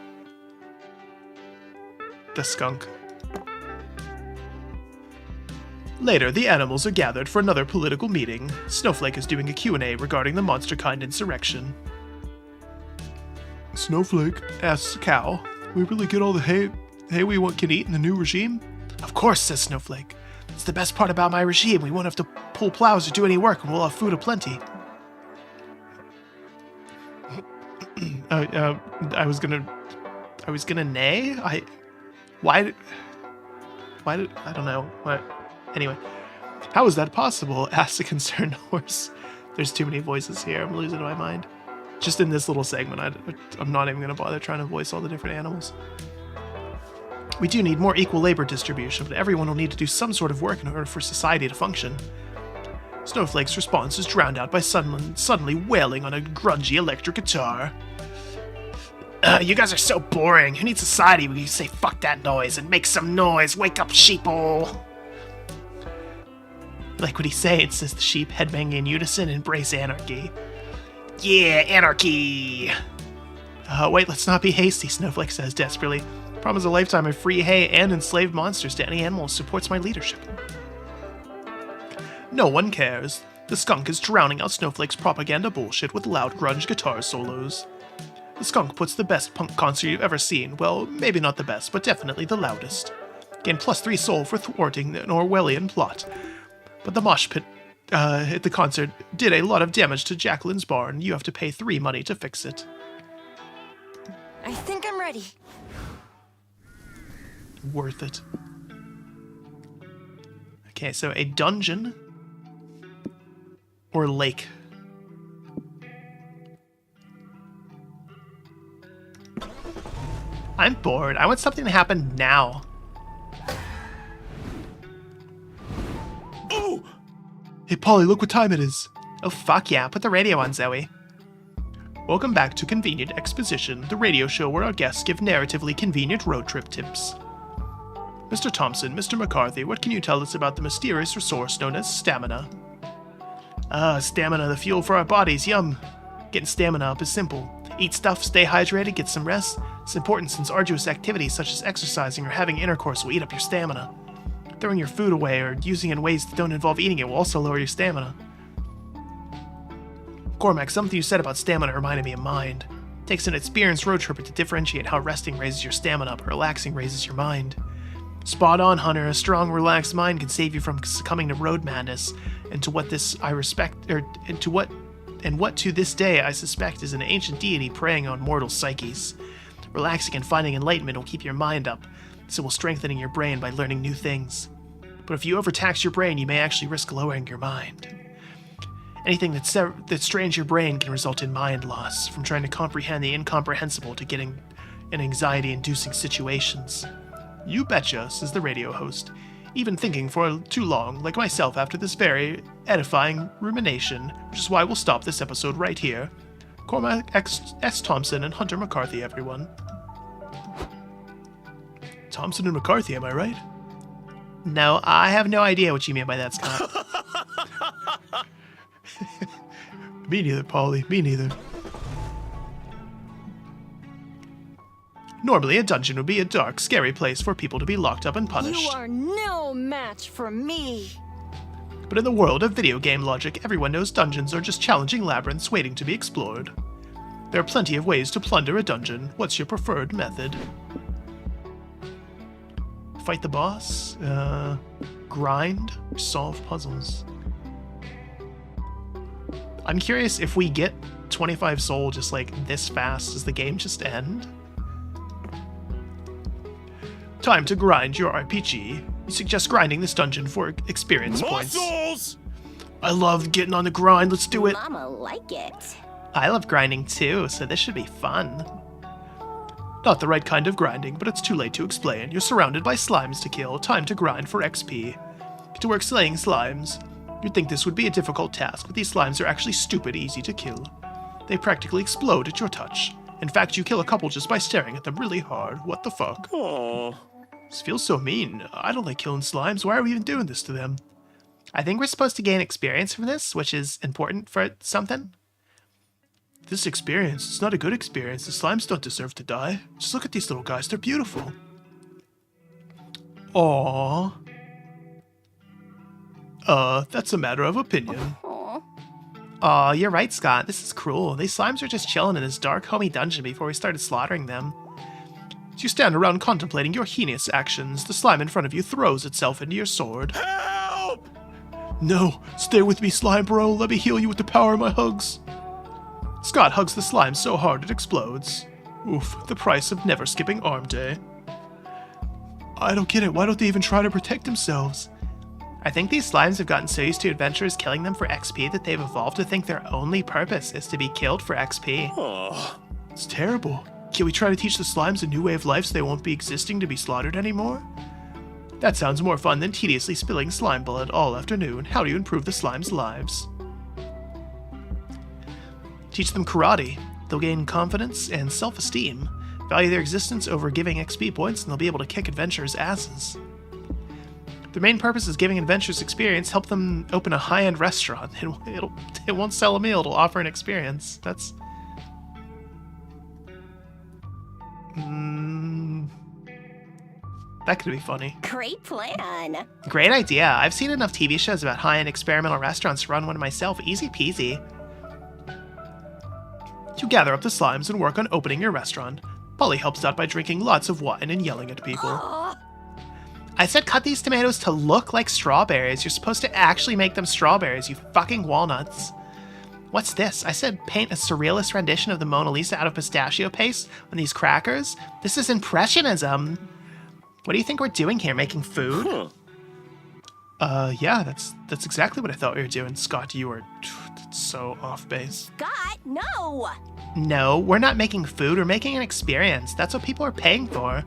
the skunk. Later, the animals are gathered for another political meeting. Snowflake is doing a Q&A regarding the monster kind insurrection. Snowflake asks the cow, we really get all the hay we can eat in the new regime? Of course, says Snowflake. It's the best part about my regime. We won't have to pull plows or do any work, and we'll have food aplenty. I was gonna neigh? Why did, I don't know. What? Anyway. How is that possible? Asked a concerned horse. There's too many voices here. I'm losing my mind. Just in this little segment, I'm not even going to bother trying to voice all the different animals. We do need more equal labor distribution, but everyone will need to do some sort of work in order for society to function. Snowflake's response is drowned out by suddenly wailing on a grungy electric guitar. You guys are so boring. Who needs society when you say fuck that noise and make some noise? Wake up, sheeple! Like what he's saying, says the sheep, headbanging in unison, embrace anarchy. Yeah, anarchy! Wait, let's not be hasty, Snowflake says desperately. Promise a lifetime of free hay and enslaved monsters to any animal who supports my leadership. No one cares. The skunk is drowning out Snowflake's propaganda bullshit with loud grunge guitar solos. The skunk puts the best punk concert you've ever seen. Well, maybe not the best, but definitely the loudest. Gain +3 soul for thwarting an Orwellian plot. But the mosh pit at the concert did a lot of damage to Jacqueline's barn. You have to pay 3 money to fix it. I think I'm ready. Worth it. Okay, so a dungeon or lake. I'm bored. I want something to happen now. Oh! Hey, Polly, look what time it is. Oh, fuck yeah. Put the radio on, Zoe. Welcome back to Convenient Exposition, the radio show where our guests give narratively convenient road trip tips. Mr. Thompson, Mr. McCarthy, what can you tell us about the mysterious resource known as stamina? Stamina, the fuel for our bodies, yum. Getting stamina up is simple. Eat stuff, stay hydrated, get some rest. It's important since arduous activities such as exercising or having intercourse will eat up your stamina. Throwing your food away or using it in ways that don't involve eating it will also lower your stamina. Cormac, something you said about stamina reminded me of mind. It takes an experienced road tripper to differentiate how resting raises your stamina but relaxing raises your mind. Spot on, Hunter. A strong, relaxed mind can save you from succumbing to road madness, and to what to this day I suspect is an ancient deity preying on mortal psyches. Relaxing and finding enlightenment will keep your mind up, so will strengthening your brain by learning new things. But if you overtax your brain, you may actually risk lowering your mind. Anything that strains your brain can result in mind loss, from trying to comprehend the incomprehensible to getting in anxiety-inducing situations. You betcha, says the radio host, even thinking for too long, like myself after this very edifying rumination, which is why we'll stop this episode right here. Cormac S. Thompson and Hunter McCarthy, everyone. Thompson and McCarthy, am I right? No, I have no idea what you mean by that, Scott. Me neither, Polly. Me neither. Normally, a dungeon would be a dark, scary place for people to be locked up and punished. You are no match for me. But in the world of video game logic, everyone knows dungeons are just challenging labyrinths waiting to be explored. There are plenty of ways to plunder a dungeon. What's your preferred method? Fight the boss? Grind? Solve puzzles? I'm curious if we get 25 soul just like this fast, does the game just end? Time to grind your RPG. You suggest grinding this dungeon for experience points. Muscles! I love getting on the grind, let's do it. Mama like it. I love grinding too, so this should be fun. Not the right kind of grinding, but it's too late to explain. You're surrounded by slimes to kill. Time to grind for XP. Get to work slaying slimes. You'd think this would be a difficult task, but these slimes are actually stupid easy to kill. They practically explode at your touch. In fact, you kill a couple just by staring at them really hard. What the fuck? Aww. This feels so mean. I don't like killing slimes. Why are we even doing this to them? I think we're supposed to gain experience from this, which is important for something. This experience, it's not a good experience. The slimes don't deserve to die. Just look at these little guys. They're beautiful. Aww. That's a matter of opinion. Aw, you're right, Scott. This is cruel. These slimes are just chilling in this dark, homey dungeon before we started slaughtering them. As you stand around contemplating your heinous actions, the slime in front of you throws itself into your sword. Help! No, stay with me, slime bro. Let me heal you with the power of my hugs. Scott hugs the slime so hard it explodes. Oof, the price of never skipping arm day. I don't get it. Why don't they even try to protect themselves? I think these slimes have gotten so used to adventurers killing them for XP that they've evolved to think their only purpose is to be killed for XP. Oh. It's terrible. Can we try to teach the slimes a new way of life so they won't be existing to be slaughtered anymore? That sounds more fun than tediously spilling slime blood all afternoon. How do you improve the slimes' lives? Teach them karate. They'll gain confidence and self-esteem. Value their existence over giving XP points, and they'll be able to kick adventurers' asses. Their main purpose is giving adventurers experience. Help them open a high-end restaurant. It won't sell a meal, it'll offer an experience. That's... that could be funny. Great plan. Great idea. I've seen enough TV shows about high-end experimental restaurants to run one myself. Easy peasy. You gather up the slimes and work on opening your restaurant. Polly helps out by drinking lots of wine and yelling at people. I said cut these tomatoes to look like strawberries. You're supposed to actually make them strawberries, you fucking walnuts. What's this? I said paint a surrealist rendition of the Mona Lisa out of pistachio paste on these crackers? This is Impressionism. What do you think we're doing here, making food? Yeah, that's exactly what I thought we were doing. Scott, you are so off base. Scott, no! No, we're not making food, we're making an experience. That's what people are paying for.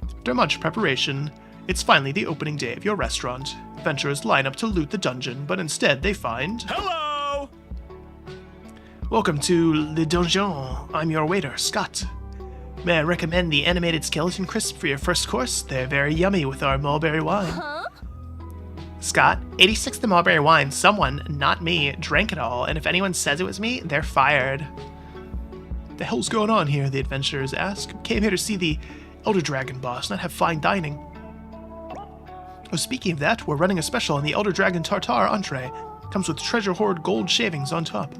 After much preparation, it's finally the opening day of your restaurant. Adventurers line up to loot the dungeon, but instead they find... Hello! Welcome to Le Donjon. I'm your waiter, Scott. May I recommend the animated skeleton crisp for your first course? They're very yummy with our mulberry wine. Huh? Scott, 86 the mulberry wine. Someone, not me, drank it all, and if anyone says it was me, they're fired. The hell's going on here? The adventurers ask. Came here to see the Elder Dragon boss, not have fine dining. Oh, speaking of that, we're running a special on the Elder Dragon Tartare entree. Comes with treasure hoard gold shavings on top.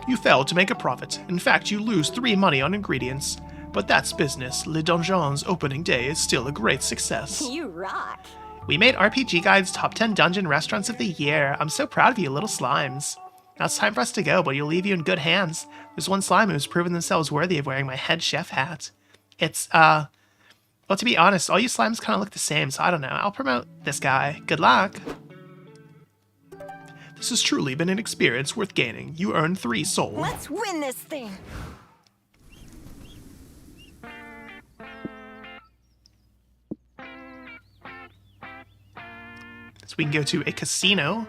You fail to make a profit. In fact, you lose 3 money on ingredients. But that's business. Le Donjon's opening day is still a great success. You rock. We made RPG Guide's top 10 dungeon restaurants of the year. I'm so proud of you, little slimes. Now it's time for us to go, but you'll leave you in good hands. There's one slime who's proven themselves worthy of wearing my head chef hat. It's, well, to be honest, all you slimes kind of look the same, so I don't know. I'll promote this guy. Good luck. This has truly been an experience worth gaining. You earn 3 soul. Let's win this thing. So we can go to a casino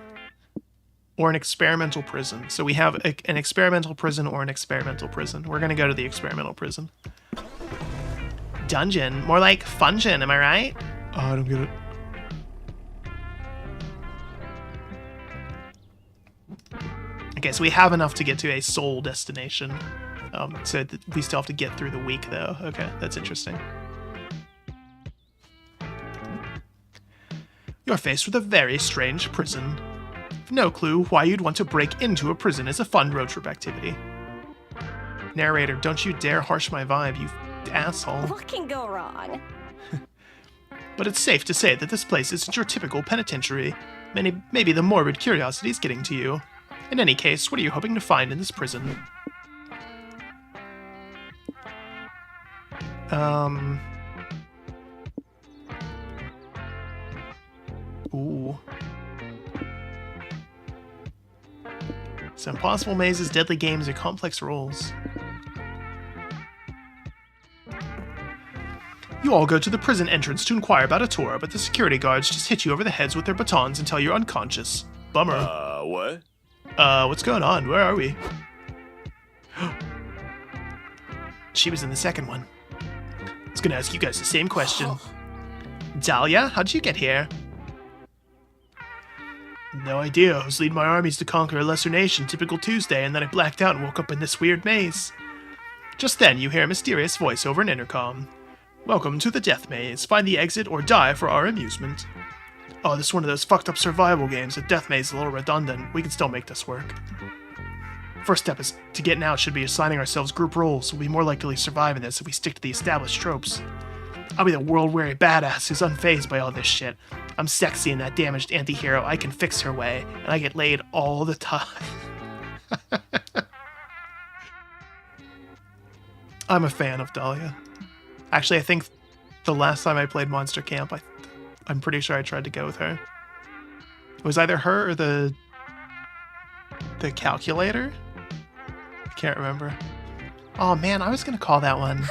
or an experimental prison. So we have an experimental prison or an experimental prison. We're going to go to the experimental prison. Dungeon. More like fungeon, am I right? I don't get it. Okay, so we have enough to get to a soul destination. So we still have to get through the week, though. Okay, that's interesting. You're faced with a very strange prison. No clue why you'd want to break into a prison as a fun road trip activity. Narrator, don't you dare harsh my vibe, you asshole. What can go wrong? But it's safe to say that this place isn't your typical penitentiary. Maybe the morbid curiosity is getting to you. In any case, what are you hoping to find in this prison? Ooh. So impossible mazes, deadly games, or complex roles. You all go to the prison entrance to inquire about a tour, but the security guards just hit you over the heads with their batons until you're unconscious. Bummer. What? What's going on? Where are we? She was in the second one. I was gonna ask you guys the same question. Dahlia, how'd you get here? No idea. I was leading my armies to conquer a lesser nation, typical Tuesday, and then I blacked out and woke up in this weird maze. Just then, you hear a mysterious voice over an intercom. Welcome to the Death Maze. Find the exit or die for our amusement. Oh, this is one of those fucked up survival games. The Death Maze is a little redundant. We can still make this work. First step is to getting out should be assigning ourselves group roles. We'll be more likely to survive in this if we stick to the established tropes. I'll be the world-weary badass who's unfazed by all this shit. I'm sexy and that damaged anti-hero. I can fix her way, and I get laid all the time. I'm a fan of Dahlia. Actually, I think the last time I played Monster Camp, I'm pretty sure I tried to go with her. It was either her or the calculator? I can't remember. Oh man, I was gonna call that one.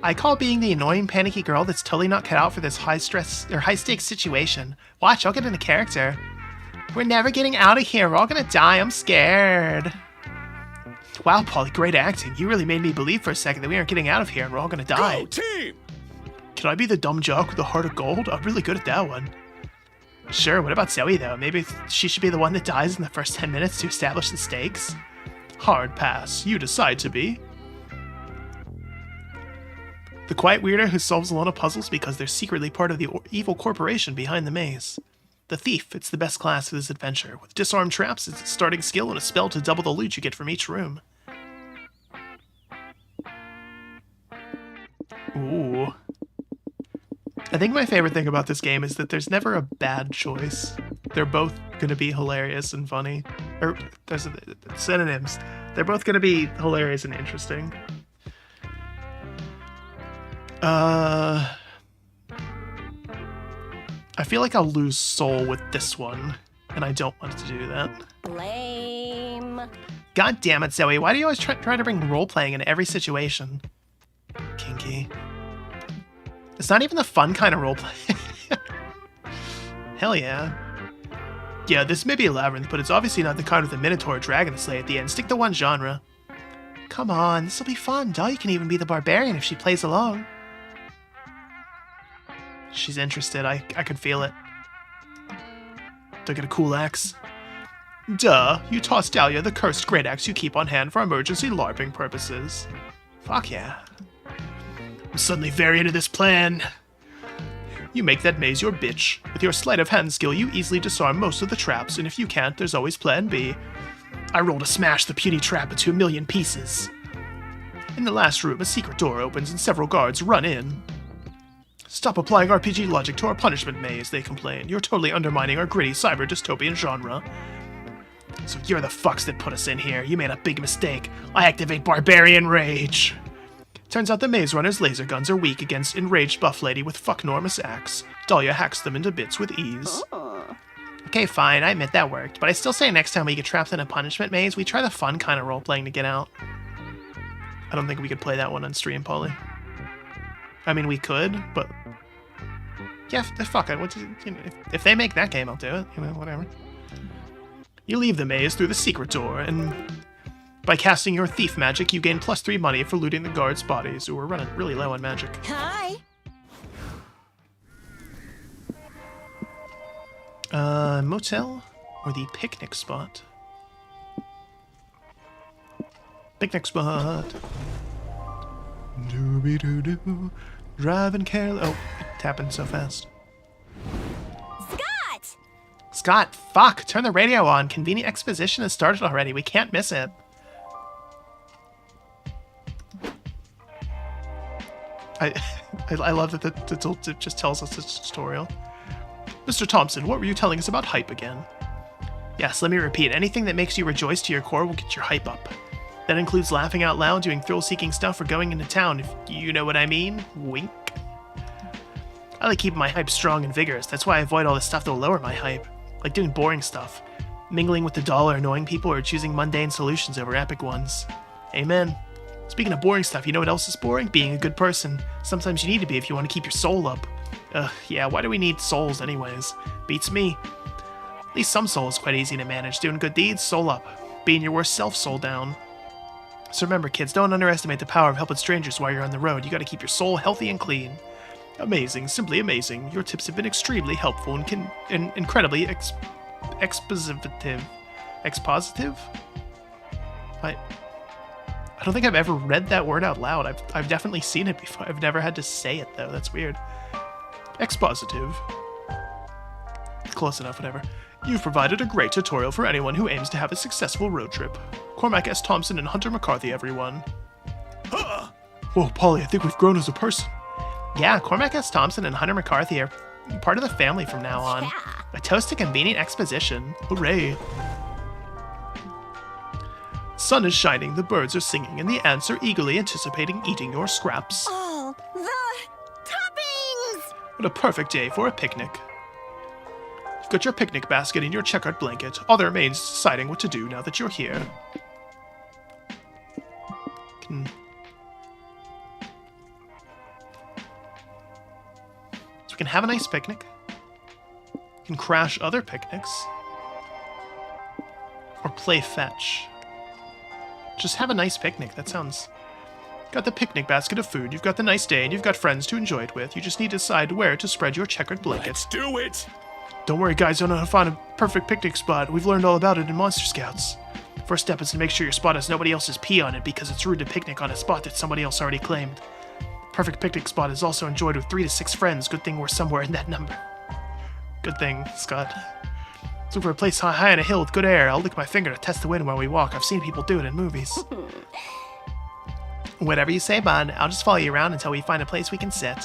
I call being the annoying, panicky girl that's totally not cut out for this high stress or high stakes situation. Watch, I'll get into character. We're never getting out of here. We're all gonna die. I'm scared. Wow, Polly, great acting. You really made me believe for a second that we aren't getting out of here and we're all gonna die. Go team! Can I be the dumb jock with the heart of gold? I'm really good at that one. Sure, what about Zoe though? Maybe she should be the one that dies in the first 10 minutes to establish the stakes? Hard pass. You decide to be. The quiet weirdo who solves a lot of puzzles because they're secretly part of the evil corporation behind the maze. The thief, it's the best class for this adventure. With disarm traps, it's a starting skill and a spell to double the loot you get from each room. Ooh. I think my favorite thing about this game is that there's never a bad choice. They're both going to be hilarious and funny. Or, there's synonyms. They're both going to be hilarious and interesting. I feel like I'll lose soul with this one, and I don't want to do that. Lame. God damn it, Zoe. Why do you always try to bring role-playing into every situation? Kinky. It's not even the fun kind of roleplay. Hell yeah. Yeah, this may be a labyrinth, but it's obviously not the kind with a minotaur or dragon to slay at the end. Stick to one genre. Come on, this'll be fun. Dahlia can even be the barbarian if she plays along. She's interested. I could feel it. Do I get a cool axe? Duh, you toss Dahlia the cursed great axe you keep on hand for emergency LARPing purposes. Fuck yeah. I'm suddenly very into this plan. You make that maze your bitch. With your sleight of hand skill, you easily disarm most of the traps, and if you can't, there's always plan B. I roll to smash the puny trap into a million pieces. In the last room, a secret door opens and several guards run in. Stop applying RPG logic to our punishment maze, they complain. You're totally undermining our gritty cyber dystopian genre. So you're the fucks that put us in here. You made a big mistake. I activate Barbarian Rage. Turns out the maze runner's laser guns are weak against enraged buff lady with fucknormous axe. Dahlia hacks them into bits with ease. Okay, fine, I admit that worked, but I still say next time we get trapped in a punishment maze, we try the fun kind of role-playing to get out. I don't think we could play that one on stream, Polly. I mean, we could, but... yeah, fuck it. If they make that game, I'll do it. Whatever. You leave the maze through the secret door, and... by casting your thief magic, you gain +3 money for looting the guards' bodies. Ooh, we're running really low on magic. Hi. Motel or the picnic spot? Picnic spot. Dooby-doo-doo. Driving careless. Oh, it happened so fast. Scott! Scott, fuck! Turn the radio on. Convenient exposition has started already. We can't miss it. I love that it just tells us this tutorial. Mr. Thompson, what were you telling us about hype again? Yes, let me repeat. Anything that makes you rejoice to your core will get your hype up. That includes laughing out loud, doing thrill-seeking stuff, or going into town, if you know what I mean. Wink. I like keeping my hype strong and vigorous. That's why I avoid all the stuff that will lower my hype. Like doing boring stuff. Mingling with the dull or annoying people, or choosing mundane solutions over epic ones. Amen. Speaking of boring stuff, you know what else is boring? Being a good person. Sometimes you need to be if you want to keep your soul up. Yeah, why do we need souls anyways? Beats me. At least some soul is quite easy to manage. Doing good deeds, soul up. Being your worst self, soul down. So remember, kids, don't underestimate the power of helping strangers while you're on the road. You gotta keep your soul healthy and clean. Amazing, simply amazing. Your tips have been extremely helpful and incredibly expositive. Expositive? I don't think I've ever read that word out loud. I've definitely seen it before. I've never had to say it, though. That's weird. Expositive. Close enough, whatever. You've provided a great tutorial for anyone who aims to have a successful road trip. Cormac S. Thompson and Hunter McCarthy, everyone. Whoa, Polly, I think we've grown as a person. Yeah, Cormac S. Thompson and Hunter McCarthy are part of the family from now on. Yeah. A toast to convenient exposition. Hooray. sun is shining, the birds are singing, and the ants are eagerly anticipating eating your scraps. All the toppings! What a perfect day for a picnic. You've got your picnic basket and your checkered blanket. All that remains is deciding what to do now that you're here. So we can have a nice picnic. We can crash other picnics. Or play fetch. Just have a nice picnic. That sounds... Got the picnic basket of food, you've got the nice day, and you've got friends to enjoy it with. You just need to decide where to spread your checkered blanket. Let's do it! Don't worry, guys, I know how to find a perfect picnic spot. We've learned all about it in Monster Scouts. First step is to make sure your spot has nobody else's pee on it, because it's rude to picnic on a spot that somebody else already claimed. Perfect picnic spot is also enjoyed with 3 to 6 friends. Good thing we're somewhere in that number. Good thing, Scott. Let's look for a place high on a hill with good air. I'll lick my finger to test the wind while we walk. I've seen people do it in movies. Whatever you say, bud. I'll just follow you around until we find a place we can sit.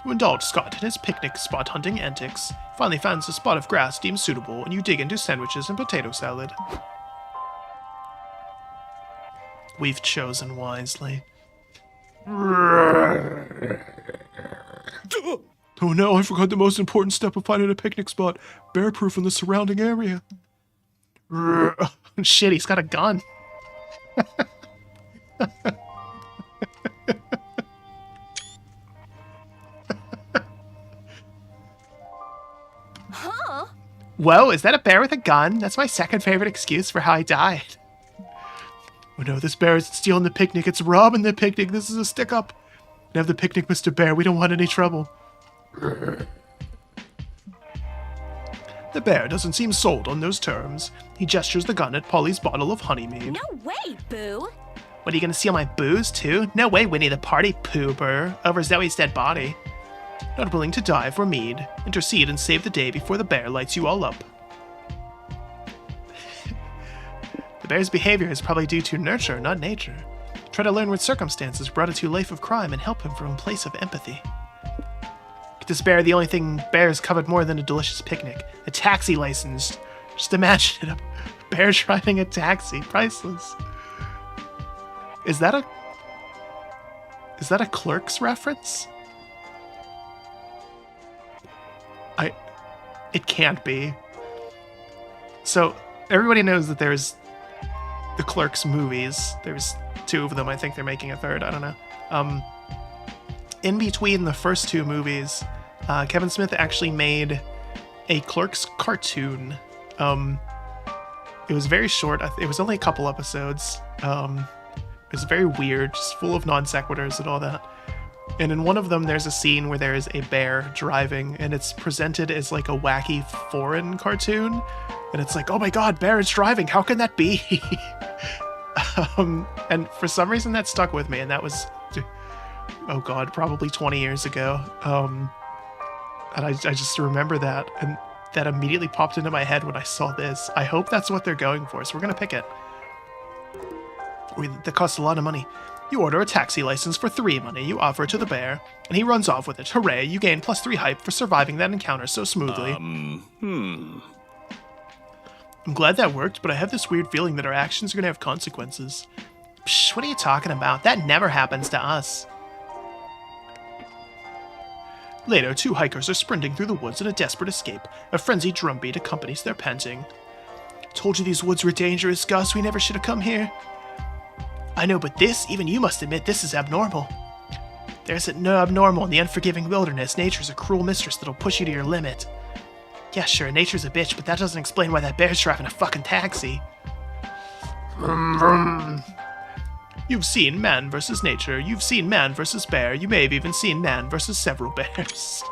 You indulge Scott in his picnic spot hunting antics. Finally finds a spot of grass deemed suitable, and you dig into sandwiches and potato salad. We've chosen wisely. Oh no, I forgot the most important step of finding a picnic spot. Bear-proof in the surrounding area. Shit, he's got a gun. Huh? Whoa, is that a bear with a gun? That's my second favorite excuse for how I died. Oh no, this bear isn't stealing the picnic, it's robbing the picnic. This is a stick-up. Have the picnic, Mr. Bear. We don't want any trouble. The bear doesn't seem sold on those terms. He gestures the gun at Polly's bottle of honey mead. No way, Boo! What, are you gonna steal my booze too? No way, Winnie the Party Pooper. Over Zoe's dead body. Not willing to die for mead. Intercede and save the day before the bear lights you all up. The bear's behavior is probably due to nurture, not nature. Try to learn what circumstances brought it to a life of crime and help him from a place of empathy. Get this bear, the only thing bears covered more than a delicious picnic. A taxi license. Just imagine it, a bear driving a taxi. Priceless. Is that a Clerks reference? It can't be. So, everybody knows that there's the Clerks movies. There's 2 of them. I think they're making a 3rd. I don't know. In between the first 2 movies, Kevin Smith actually made a Clerks cartoon. It was very short. It was only a couple episodes. It was very weird, just full of non sequiturs and all that. And in one of them, there's a scene where there is a bear driving, and it's presented as like a wacky foreign cartoon. And it's like, oh my god, bear is driving. How can that be? And for some reason that stuck with me, and that was, oh god, probably 20 years ago. And I just remember that, and that immediately popped into my head when I saw this. I hope that's what they're going for, so we're gonna pick it. That costs a lot of money. You order a taxi license for 3 money, you offer it to the bear, and he runs off with it. Hooray, you gain +3 hype for surviving that encounter so smoothly. I'm glad that worked, but I have this weird feeling that our actions are gonna have consequences. Psh, what are you talking about? That never happens to us. Later, 2 hikers are sprinting through the woods in a desperate escape. A frenzied drumbeat accompanies their panting. Told you these woods were dangerous, Gus. We never should have come here. I know, but this, even you must admit, this is abnormal. There's no abnormal in the unforgiving wilderness. Nature's a cruel mistress that'll push you to your limit. Yeah, sure, nature's a bitch, but that doesn't explain why that bear's driving a fucking taxi. Vroom, vroom. You've seen man versus nature. You've seen man versus bear. You may have even seen man versus several bears.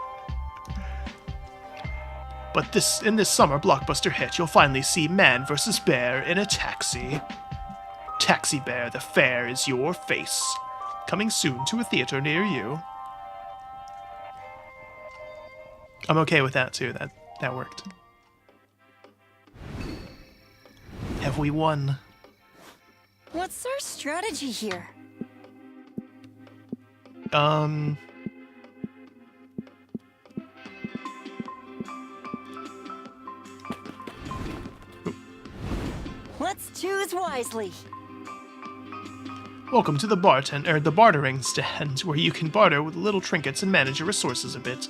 But in this summer blockbuster hit, you'll finally see man versus bear in a taxi. Taxi Bear, the fair is your face. Coming soon to a theater near you. I'm okay with that too. That worked. Have we won? What's our strategy here? Let's choose wisely. Welcome to the bartering stand, where you can barter with little trinkets and manage your resources a bit.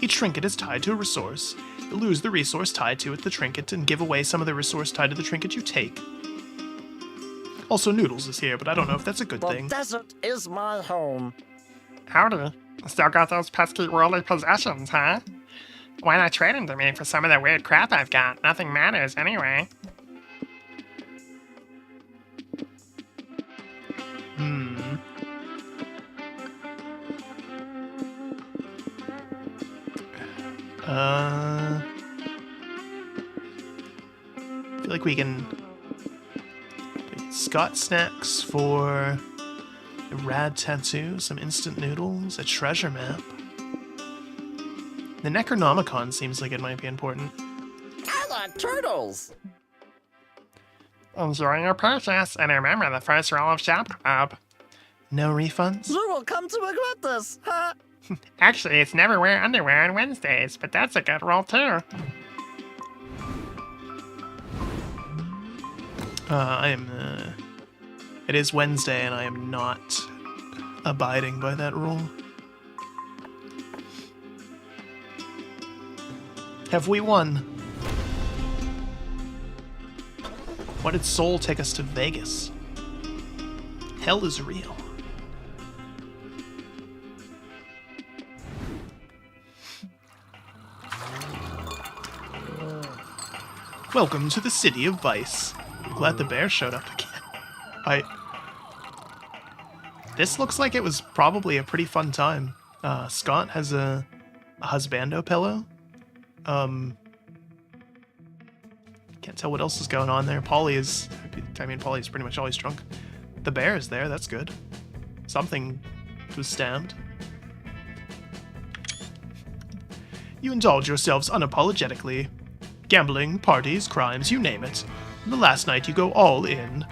Each trinket is tied to a resource. You lose the resource tied to it, the trinket, and give away some of the resource tied to the trinket you take. Also, Noodles is here, but I don't know if that's a good thing. The desert is my home. Howdy. Still got those pesky worldly possessions, huh? Why not trade them to me for some of the weird crap I've got? Nothing matters anyway. I feel like we can Scott snacks for a rad tattoo, some instant noodles, a treasure map. The Necronomicon seems like it might be important. I like turtles. Enjoy your purchase, and remember the first roll of Shop Club. No refunds? You will come to regret this, huh? Actually, it's never wear underwear on Wednesdays, but that's a good roll too. It is Wednesday and I am not abiding by that rule. Have we won? Why did Soul take us to Vegas? Hell is real. Welcome to the city of Vice. Glad the bear showed up again. This looks like it was probably a pretty fun time. Scott has a husbando pillow. Can't tell what else is going on there. Polly's pretty much always drunk. The bear is there, that's good. Something was stabbed. You indulge yourselves unapologetically. Gambling, parties, crimes, you name it. And the last night you go all in.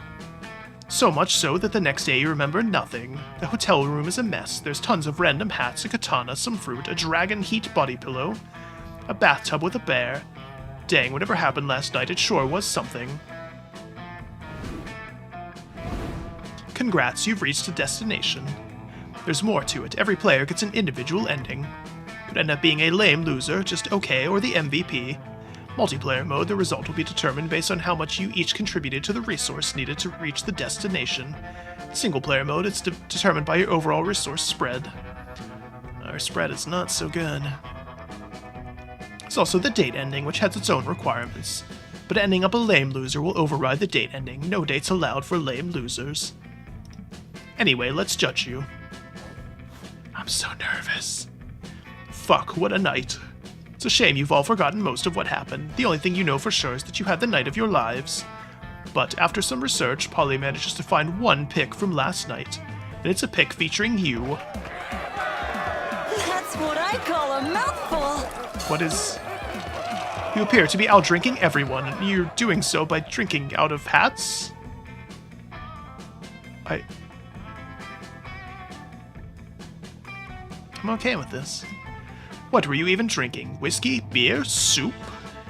So much so that the next day you remember nothing. The hotel room is a mess. There's tons of random hats, a katana, some fruit, a dragon heat body pillow, a bathtub with a bear. Dang, whatever happened last night, it sure was something. Congrats, you've reached a destination. There's more to it. Every player gets an individual ending. Could end up being a lame loser, just okay, or the MVP. Multiplayer mode, the result will be determined based on how much you each contributed to the resource needed to reach the destination. Single player mode, it's determined by your overall resource spread. Our spread is not so good. There's also the date ending, which has its own requirements. But ending up a lame loser will override the date ending. No dates allowed for lame losers. Anyway, let's judge you. I'm so nervous. Fuck, what a night. It's a shame you've all forgotten most of what happened. The only thing you know for sure is that you had the night of your lives. But after some research, Polly manages to find one pic from last night. And it's a pic featuring you. That's what I call a mouthful. What is... You appear to be out-drinking everyone, and you're doing so by drinking out of hats? I'm okay with this. What were you even drinking? Whiskey? Beer? Soup?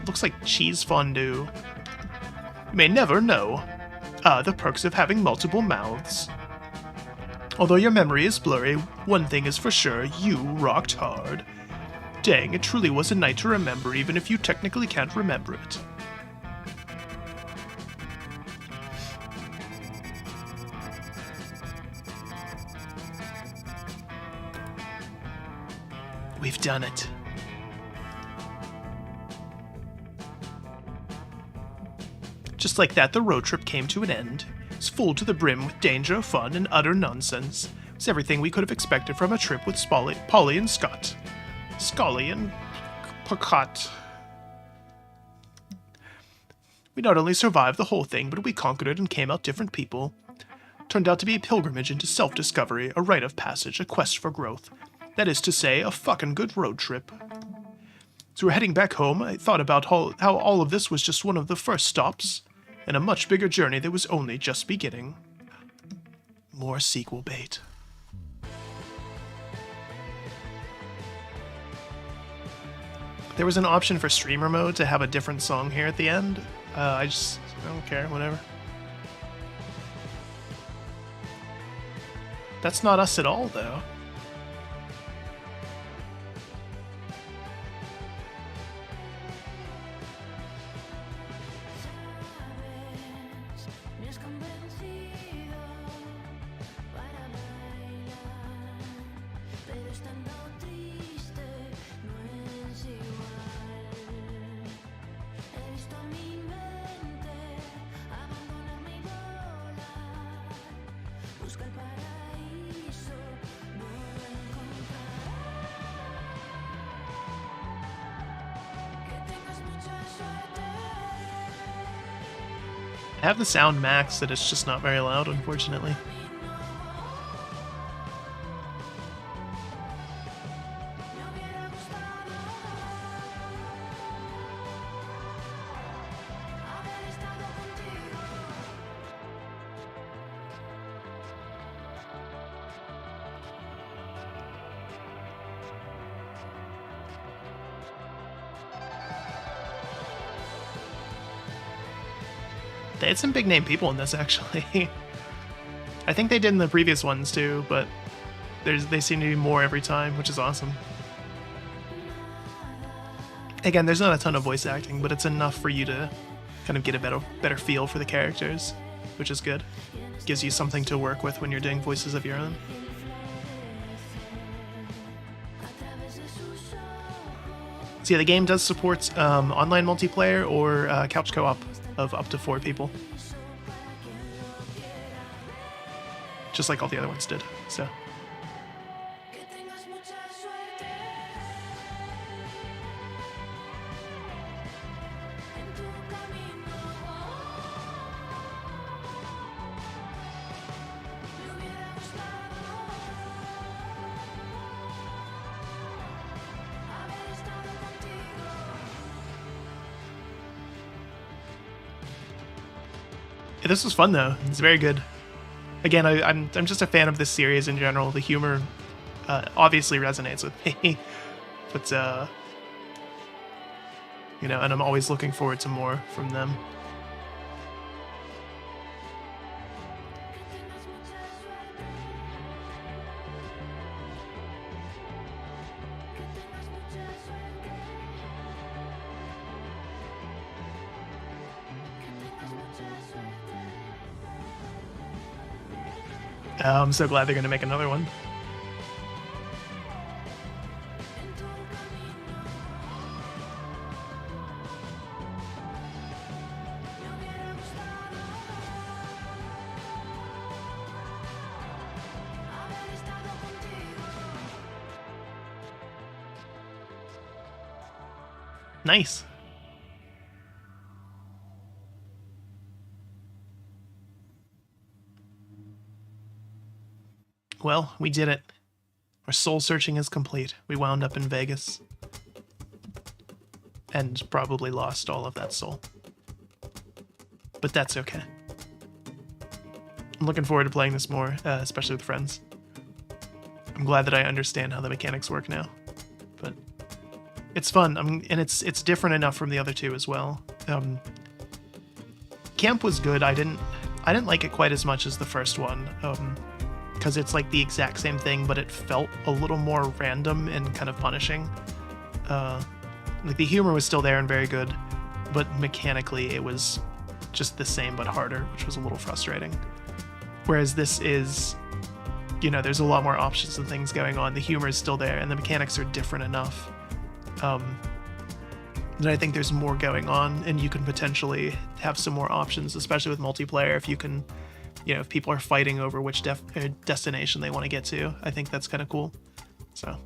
Looks like cheese fondue. You may never know. The perks of having multiple mouths. Although your memory is blurry, one thing is for sure, you rocked hard. Dang, it truly was a night to remember, even if you technically can't remember it. We've done it. Just like that, the road trip came to an end. It's full to the brim with danger, fun, and utter nonsense. It's everything we could have expected from a trip with Polly and Scott. Scully and Pocot. We not only survived the whole thing, but we conquered it and came out different people. Turned out to be a pilgrimage into self-discovery, a rite of passage, a quest for growth. That is to say, a fucking good road trip. As we're heading back home, I thought about how all of this was just one of the first stops, in a much bigger journey that was only just beginning. More sequel bait. There was an option for streamer mode to have a different song here at the end. I don't care, whatever. That's not us at all, though. I have the sound maxed, that it's just not very loud, unfortunately. They had some big name people in this, actually. I think they did in the previous ones too, but they seem to be more every time, which is awesome. Again, there's not a ton of voice acting, but it's enough for you to kind of get a better feel for the characters, which is good. Gives you something to work with when you're doing voices of your own. So yeah, the game does support online multiplayer or couch co-op of up to 4 people. Just like all the other ones did, so. This was fun though. It's very good. Again, I'm just a fan of this series in general. The humor obviously resonates with me, but you know, and I'm always looking forward to more from them. I'm so glad they're going to make another one. Nice. Well, we did it. Our soul searching is complete. We wound up in Vegas. And probably lost all of that soul. But that's okay. I'm looking forward to playing this more, especially with friends. I'm glad that I understand how the mechanics work now. But it's fun, and it's different enough from the other two as well. Camp was good. I didn't like it quite as much as the first one. Because it's like the exact same thing, but it felt a little more random and kind of punishing. Like the humor was still there and very good, but mechanically it was just the same but harder, which was a little frustrating. Whereas this is, you know, there's a lot more options and things going on. The humor is still there, and the mechanics are different enough that I think there's more going on, and you can potentially have some more options, especially with multiplayer. If you can, you know, if people are fighting over which destination they want to get to, I think that's kind of cool. So,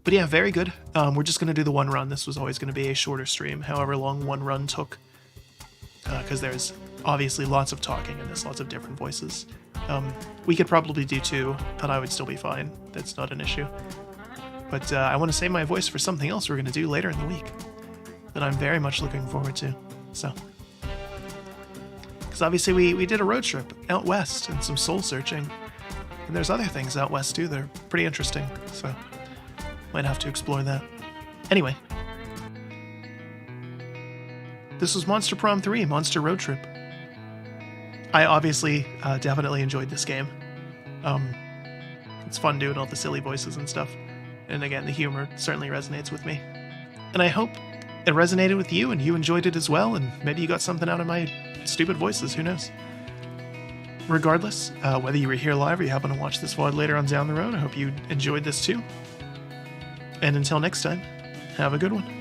but yeah, very good. We're just going to do the one run. This was always going to be a shorter stream, however long one run took, because there's obviously lots of talking and there's lots of different voices. We could probably do 2, and I would still be fine. That's not an issue. But I want to save my voice for something else we're going to do later in the week that I'm very much looking forward to. So, because obviously we did a road trip out west and some soul searching, and there's other things out west too that are pretty interesting, so might have to explore that. Anyway, this was Monster Prom 3, Monster Road Trip. I obviously definitely enjoyed this game. It's fun doing all the silly voices and stuff. And again, the humor certainly resonates with me. And I hope it resonated with you and you enjoyed it as well, and maybe you got something out of my stupid voices, who knows. Regardless, whether you were here live or you happen to watch this VOD later on down the road, I hope you enjoyed this too. And until next time, have a good one.